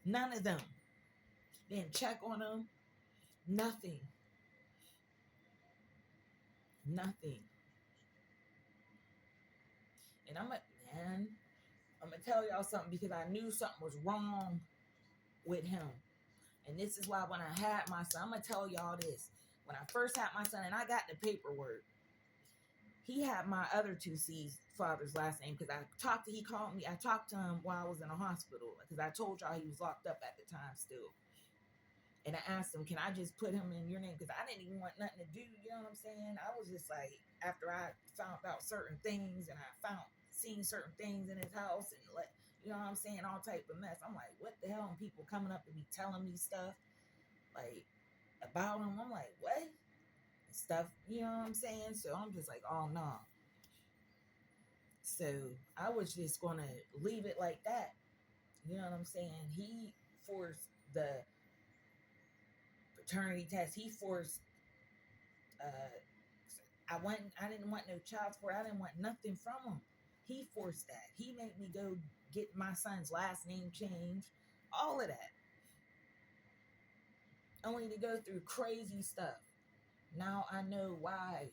None of them. Didn't check on him. Nothing. Nothing. And I'm gonna tell y'all something because I knew something was wrong with him. And this is why when I had my son, I'm gonna tell y'all this. When I first had my son and I got the paperwork, he had my other two C's father's last name because he called me. I talked to him while I was in a hospital because I told y'all he was locked up at the time still. And I asked him, can I just put him in your name? Because I didn't even want nothing to do. You know what I'm saying? I was just like, after I found out certain things and I seen certain things in his house and you know what I'm saying? All type of mess. I'm like, what the hell? And people coming up to me telling me stuff like about him. I'm like, what? Stuff, you know what I'm saying? So I'm just like, oh no. So I was just gonna leave it like that. You know what I'm saying? He forced the paternity test. He forced I didn't want no child support. I didn't want nothing from him. He forced that. He made me go get my son's last name changed. All of that. Only to go through crazy stuff. Now I know why.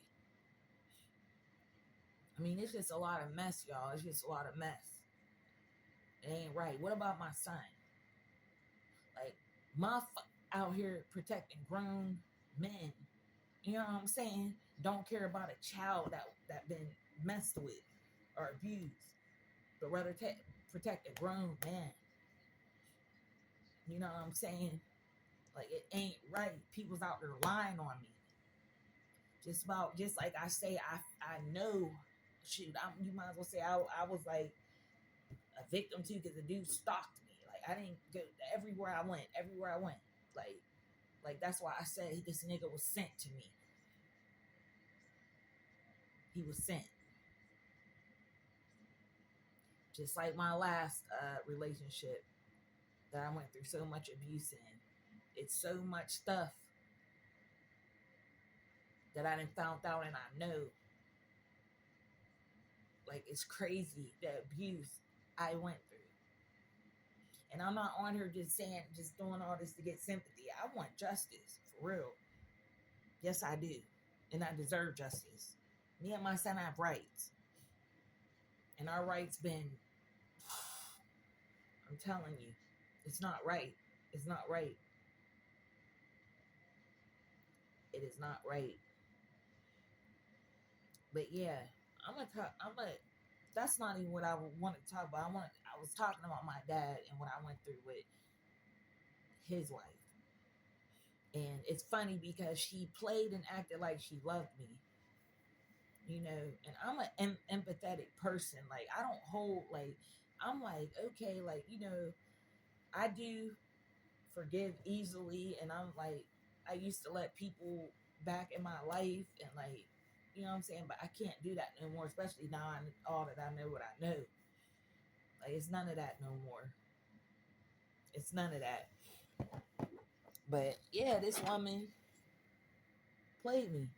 I mean, it's just a lot of mess, y'all. It's just a lot of mess. It ain't right. What about my son? Like, out here protecting grown men. You know what I'm saying? Don't care about a child that been messed with or abused, but rather protect a grown man. You know what I'm saying? Like, it ain't right. People's out there lying on me. Just like I say, I know. Shoot, you might as well say I was like a victim too because the dude stalked me. Like, I didn't go everywhere I went. Like that's why I said this nigga was sent to me. He was sent. Just like my last relationship that I went through so much abuse in. It's so much stuff that I done found out and I know. Like, it's crazy the abuse I went through. And I'm not on here just doing all this to get sympathy. I want justice, for real. Yes, I do. And I deserve justice. Me and my son have rights. And our rights been, I'm telling you, it's not right. It's not right. It is not right. But yeah, that's not even what I want to talk about. I was talking about my dad and what I went through with his wife. And it's funny because she played and acted like she loved me. You know, and I'm an empathetic person. Like, I don't hold, like, I'm like, okay, like, you know, I do forgive easily. And I'm like, I used to let people back in my life and, like, you know what I'm saying? But I can't do that no more, especially now all that I know what I know. Like, it's none of that no more. It's none of that. But yeah, this woman played me.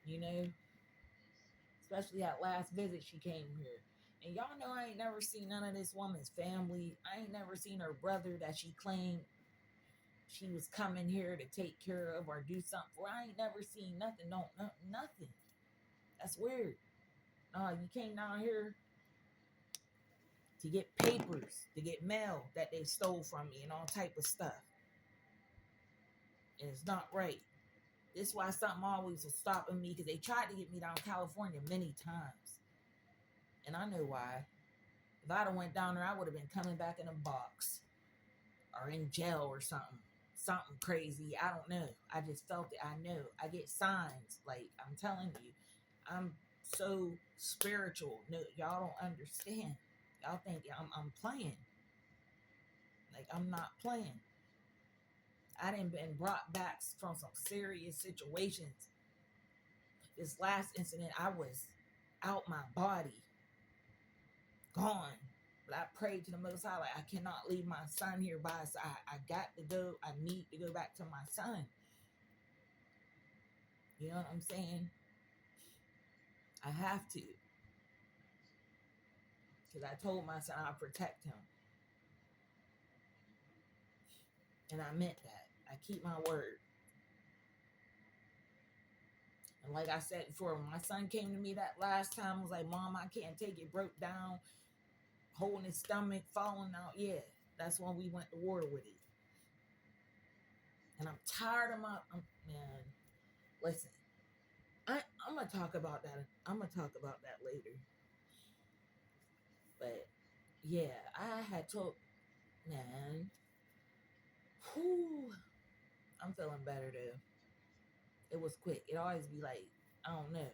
You know, especially that last visit she came here. And y'all know I ain't never seen none of this woman's family. I ain't never seen her brother that she claimed she was coming here to take care of or do something for. I ain't never seen nothing. No, nothing. That's weird. You came down here to get papers, to get mail that they stole from me and all type of stuff. And it's not right. This is why something always was stopping me, because they tried to get me down California many times. And I know why. If I'd have went down there, I would have been coming back in a box or in jail or something. Something crazy. I don't know. I just felt it. I know. I get signs. Like, I'm telling you, I'm so spiritual. No, y'all don't understand. Y'all think I'm playing. Like, I'm not playing. I done been brought back from some serious situations. This last incident, I was out my body, gone. But I prayed to the Most High, like, I cannot leave my son here by his side. I got to go. I need to go back to my son. You know what I'm saying? I have to. Because I told my son I'll protect him. And I meant that. I keep my word. And like I said before, when my son came to me that last time, I was like, Mom, I can't take it. Broke down, holding his stomach, falling out. Yeah, that's when we went to war with it. And I'm tired of man, listen, I'm going to talk about that. I'm going to talk about that later. But yeah, I had told, man, whew, I'm feeling better though. It was quick. It always be like, I don't know.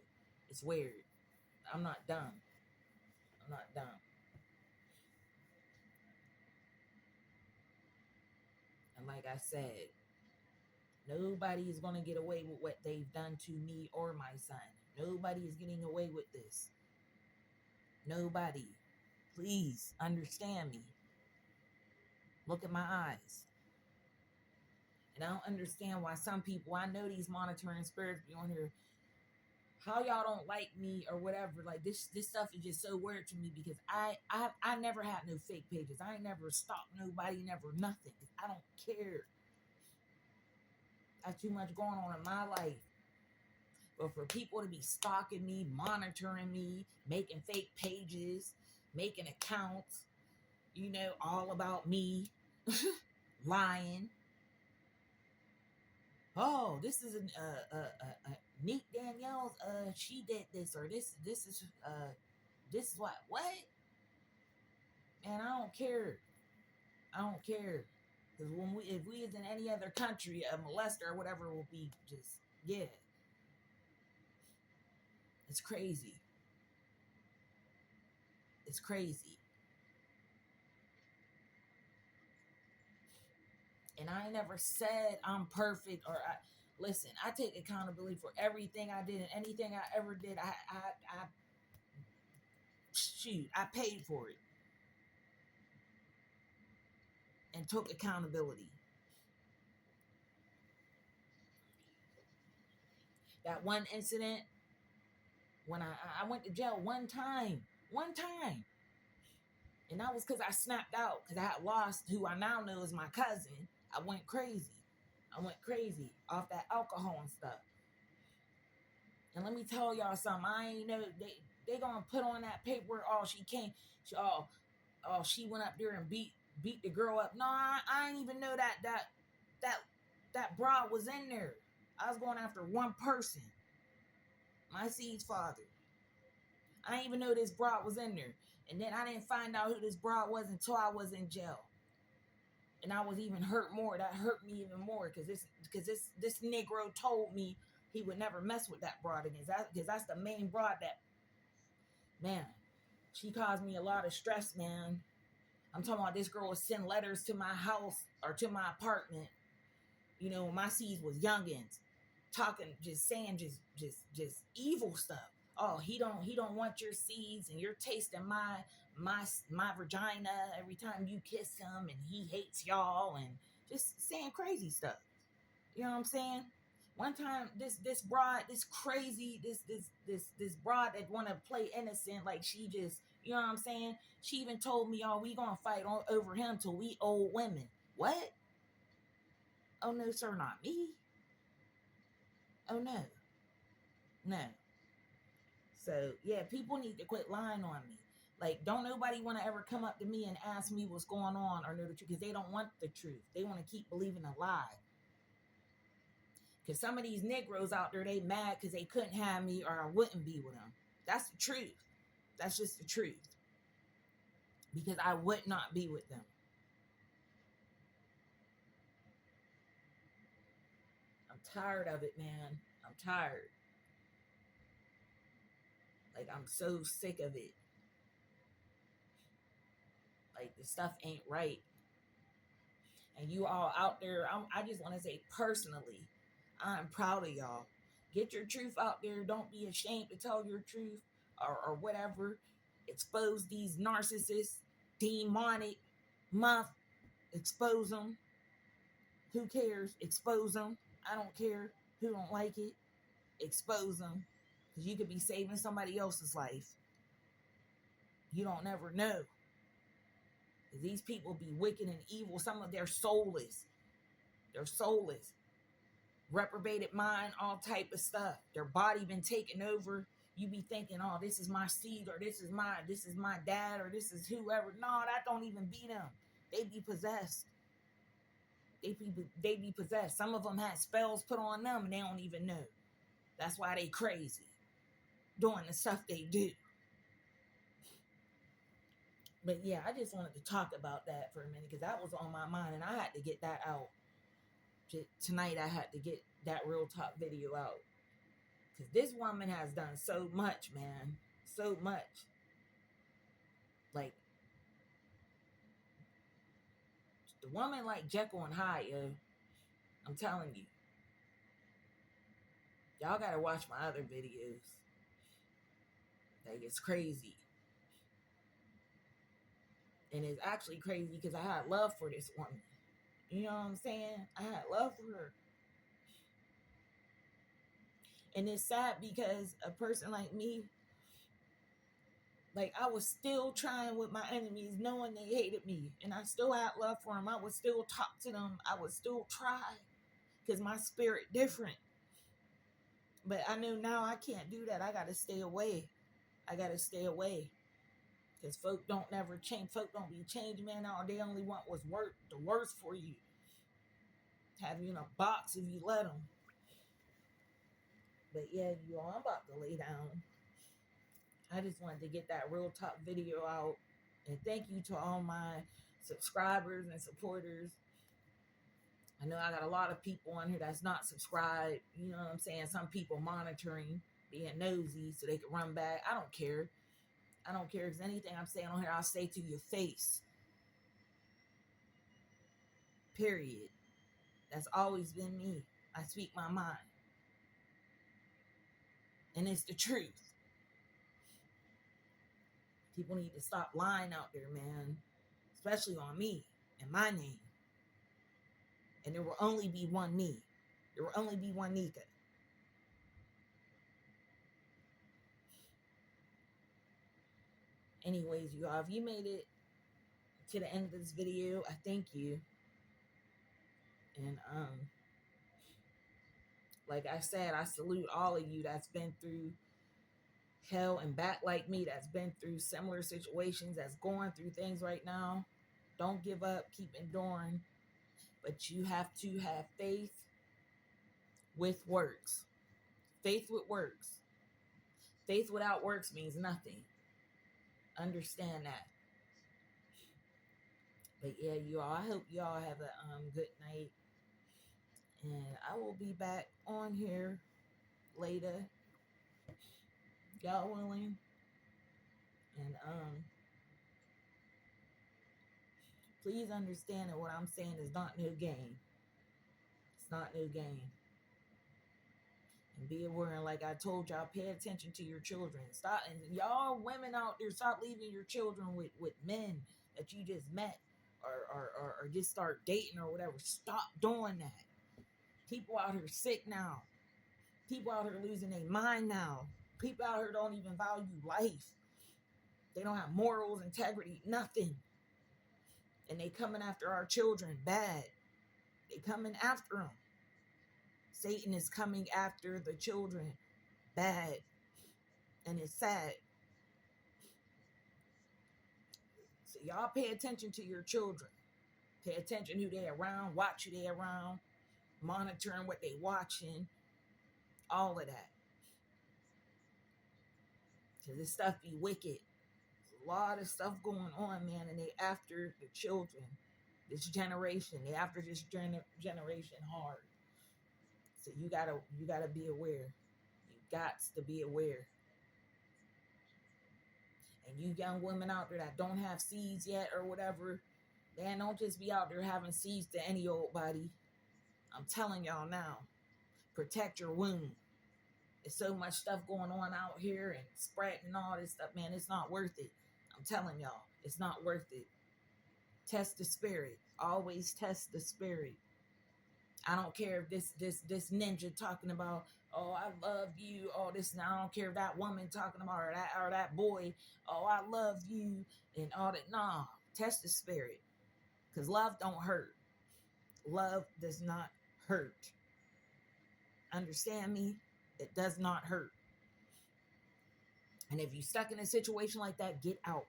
It's weird. I'm not dumb. I'm not dumb. And like I said, nobody is going to get away with what they've done to me or my son. Nobody is getting away with this. Nobody. Please understand me. Look at my eyes. And I don't understand why some people, I know these monitoring spirits be on here, how y'all don't like me or whatever. Like, this stuff is just so weird to me, because I never had no fake pages. I ain't never stalked nobody, never nothing. I don't care. I have too much going on in my life. But for people to be stalking me, monitoring me, making fake pages, making accounts, you know, all about me, lying. Oh, this is a Neat Danielle's. She did this, or this is what? Man, I don't care. I don't care. Because if we is in any other country, a molester or whatever will be just, yeah. It's crazy. It's crazy. And I never said I'm perfect, or Listen, I take accountability for everything I did and anything I ever did. I paid for it and took accountability. That one incident when I went to jail one time, and that was because I snapped out because I had lost who I now know is my cousin. I went crazy. Off that alcohol and stuff. And let me tell y'all something. I ain't know they gonna put on that paper. Oh, she came. She went up there and beat the girl up. No, I ain't even know that broad was in there. I was going after one person, my seed's father. I didn't even know this broad was in there. And then I didn't find out who this broad was until I was in jail. And I was even hurt more. That hurt me even more because this Negro told me he would never mess with that broad again. Because that's the main broad that, man, she caused me a lot of stress, man. I'm talking about this girl would send letters to my house or to my apartment. You know, my seeds was youngins, talking, just saying, just evil stuff. Oh, he don't want your seeds, and you're tasting my vagina every time you kiss him, and he hates y'all, and just saying crazy stuff. You know what I'm saying? One time, this broad, this crazy, this broad that want to play innocent, like she just, you know what I'm saying? She even told me, "Oh, we gonna fight over him till we old women." What? Oh no, sir, not me. Oh no. So yeah, people need to quit lying on me. Like, don't nobody want to ever come up to me and ask me what's going on or know the truth, because they don't want the truth. They want to keep believing a lie. Because some of these Negroes out there, they mad because they couldn't have me or I wouldn't be with them. That's the truth. That's just the truth. Because I would not be with them. I'm tired of it, man. I'm tired. Like, I'm so sick of it. Like, the stuff ain't right. And you all out there, I just want to say personally, I'm proud of y'all. Get your truth out there. Don't be ashamed to tell your truth or whatever. Expose these narcissists, demonic, month. Expose them. Who cares? Expose them. I don't care who don't like it. Expose them. Because you could be saving somebody else's life. You don't never know. These people be wicked and evil. Some of their soulless. They're soulless. Reprobated mind, all type of stuff. Their body been taken over. You be thinking, oh, this is my seed, or this is my dad, or this is whoever. No, that don't even be them. They be possessed. They be possessed. Some of them had spells put on them and they don't even know. That's why they crazy. Doing the stuff they do. But yeah, I just wanted to talk about that for a minute because that was on my mind and I had to get that out. Tonight I had to get that real talk video out. Because this woman has done so much, man. So much. Like, the woman like Jekyll and Hyde, yo. I'm telling you. Y'all gotta watch my other videos. Like, it's crazy. And it's actually crazy because I had love for this woman. You know what I'm saying? I had love for her. And it's sad because a person like me, like, I was still trying with my enemies, knowing they hated me. And I still had love for them. I would still talk to them. I would still try. Because my spirit different. But I know now I can't do that. I got to stay away. Because folk don't never change. Folk don't be changed, man. All they only want was the worst for you. Have you in a box if you let them. But yeah, you all, I'm about to lay down. I just wanted to get that real talk video out. And thank you to all my subscribers and supporters. I know I got a lot of people on here that's not subscribed. You know what I'm saying? Some people monitoring, being nosy so they can run back. I don't care. Because anything I'm saying on here, I'll say to your face. Period. That's always been me. I speak my mind. And it's the truth. People need to stop lying out there, man. Especially on me and my name. And there will only be one me. There will only be one Nika. Anyways, you all, if you made it to the end of this video, I thank you. And like I said, I salute all of you that's been through hell and back like me, that's been through similar situations, that's going through things right now. Don't give up, keep enduring. But you have to have faith with works. Faith with works. Faith without works means nothing. Understand that. But yeah, you all, I hope you all have a good night. And I will be back on here later, God willing. And please understand that what I'm saying is not no game. It's not no game. And be aware, and like I told y'all, pay attention to your children. Stop, and y'all women out there, stop leaving your children with men that you just met or just start dating or whatever. Stop doing that. People out here sick now. People out here losing their mind now. People out here don't even value life. They don't have morals, integrity, nothing. And they coming after our children bad. They coming after them. Satan is coming after the children bad. And it's sad. So y'all pay attention to your children. Pay attention who they around. Watch who they around. Monitoring what they watching. All of that. Because this stuff be wicked. There's a lot of stuff going on, man. And they after the children. This generation. They after this generation hard. So you gotta be aware. You got to be aware. And you young women out there that don't have seeds yet or whatever, man, don't just be out there having seeds to any old body. I'm telling y'all now, protect your womb. There's so much stuff going on out here and spreading and all this stuff, man. It's not worth it. I'm telling y'all, it's not worth it. Test the spirit. Always test the spirit. I don't care if this ninja talking about, oh, I love you, all this, and I don't care if that woman talking about or that boy, oh, I love you, and all that. Nah, test the spirit. Because love don't hurt. Love does not hurt. Understand me? It does not hurt. And if you're stuck in a situation like that, get out.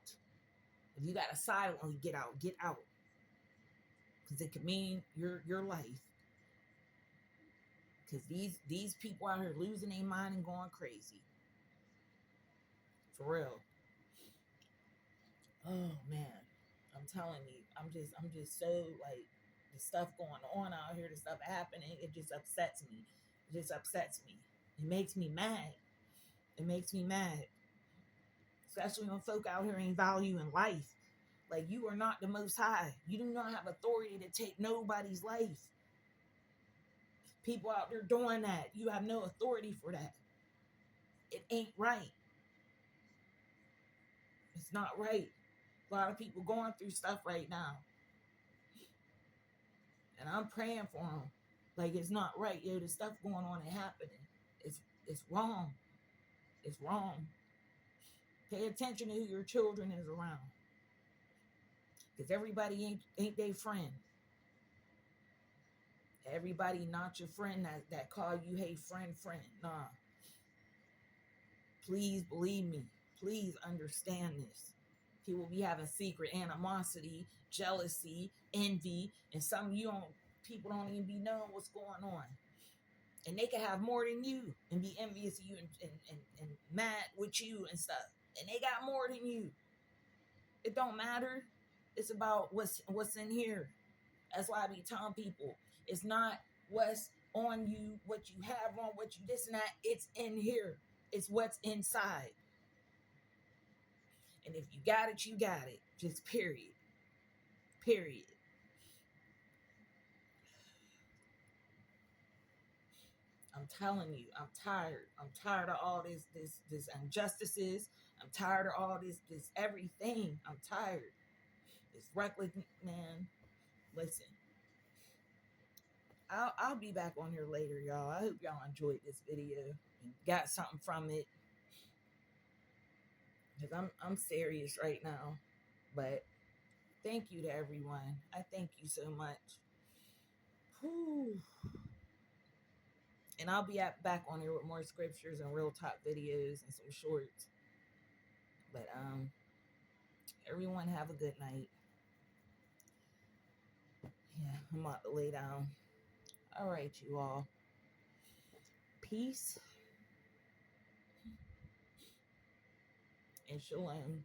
If you got to silently get out, get out. Because it could mean your life. Because these people out here losing their mind and going crazy. For real. Oh man. I'm telling you. I'm just so like, the stuff going on out here, the stuff happening, it just upsets me. It just upsets me. It makes me mad. It makes me mad. Especially when folk out here ain't valuing life. Like, you are not the Most High. You do not have authority to take nobody's life. People out there doing that, you have no authority for that. It ain't right. It's not right. A lot of people going through stuff right now. And I'm praying for them. Like, it's not right. Yo, the stuff going on and happening. It's wrong. It's wrong. Pay attention to who your children is around. Because everybody ain't their friend. Everybody not your friend that call you, hey, friend. Nah. Please believe me. Please understand this. People be having secret animosity, jealousy, envy, and people don't even be knowing what's going on. And they can have more than you and be envious of you and mad with you and stuff. And they got more than you. It don't matter. It's about what's in here. That's why I be telling people, it's not what's on you, what you have on, what you this and that. It's in here. It's what's inside. And if you got it, you got it. Just period. Period. I'm telling you, I'm tired. I'm tired of all this injustices. I'm tired of all this everything. I'm tired. It's reckless, man. Listen, I'll be back on here later, y'all. I hope y'all enjoyed this video and got something from it. Because I'm serious right now. But thank you to everyone. I thank you so much. Whew. And I'll be back on here with more scriptures and real talk videos and some shorts. But everyone have a good night. Yeah, I'm about to lay down. All right, you all. Peace and shalom.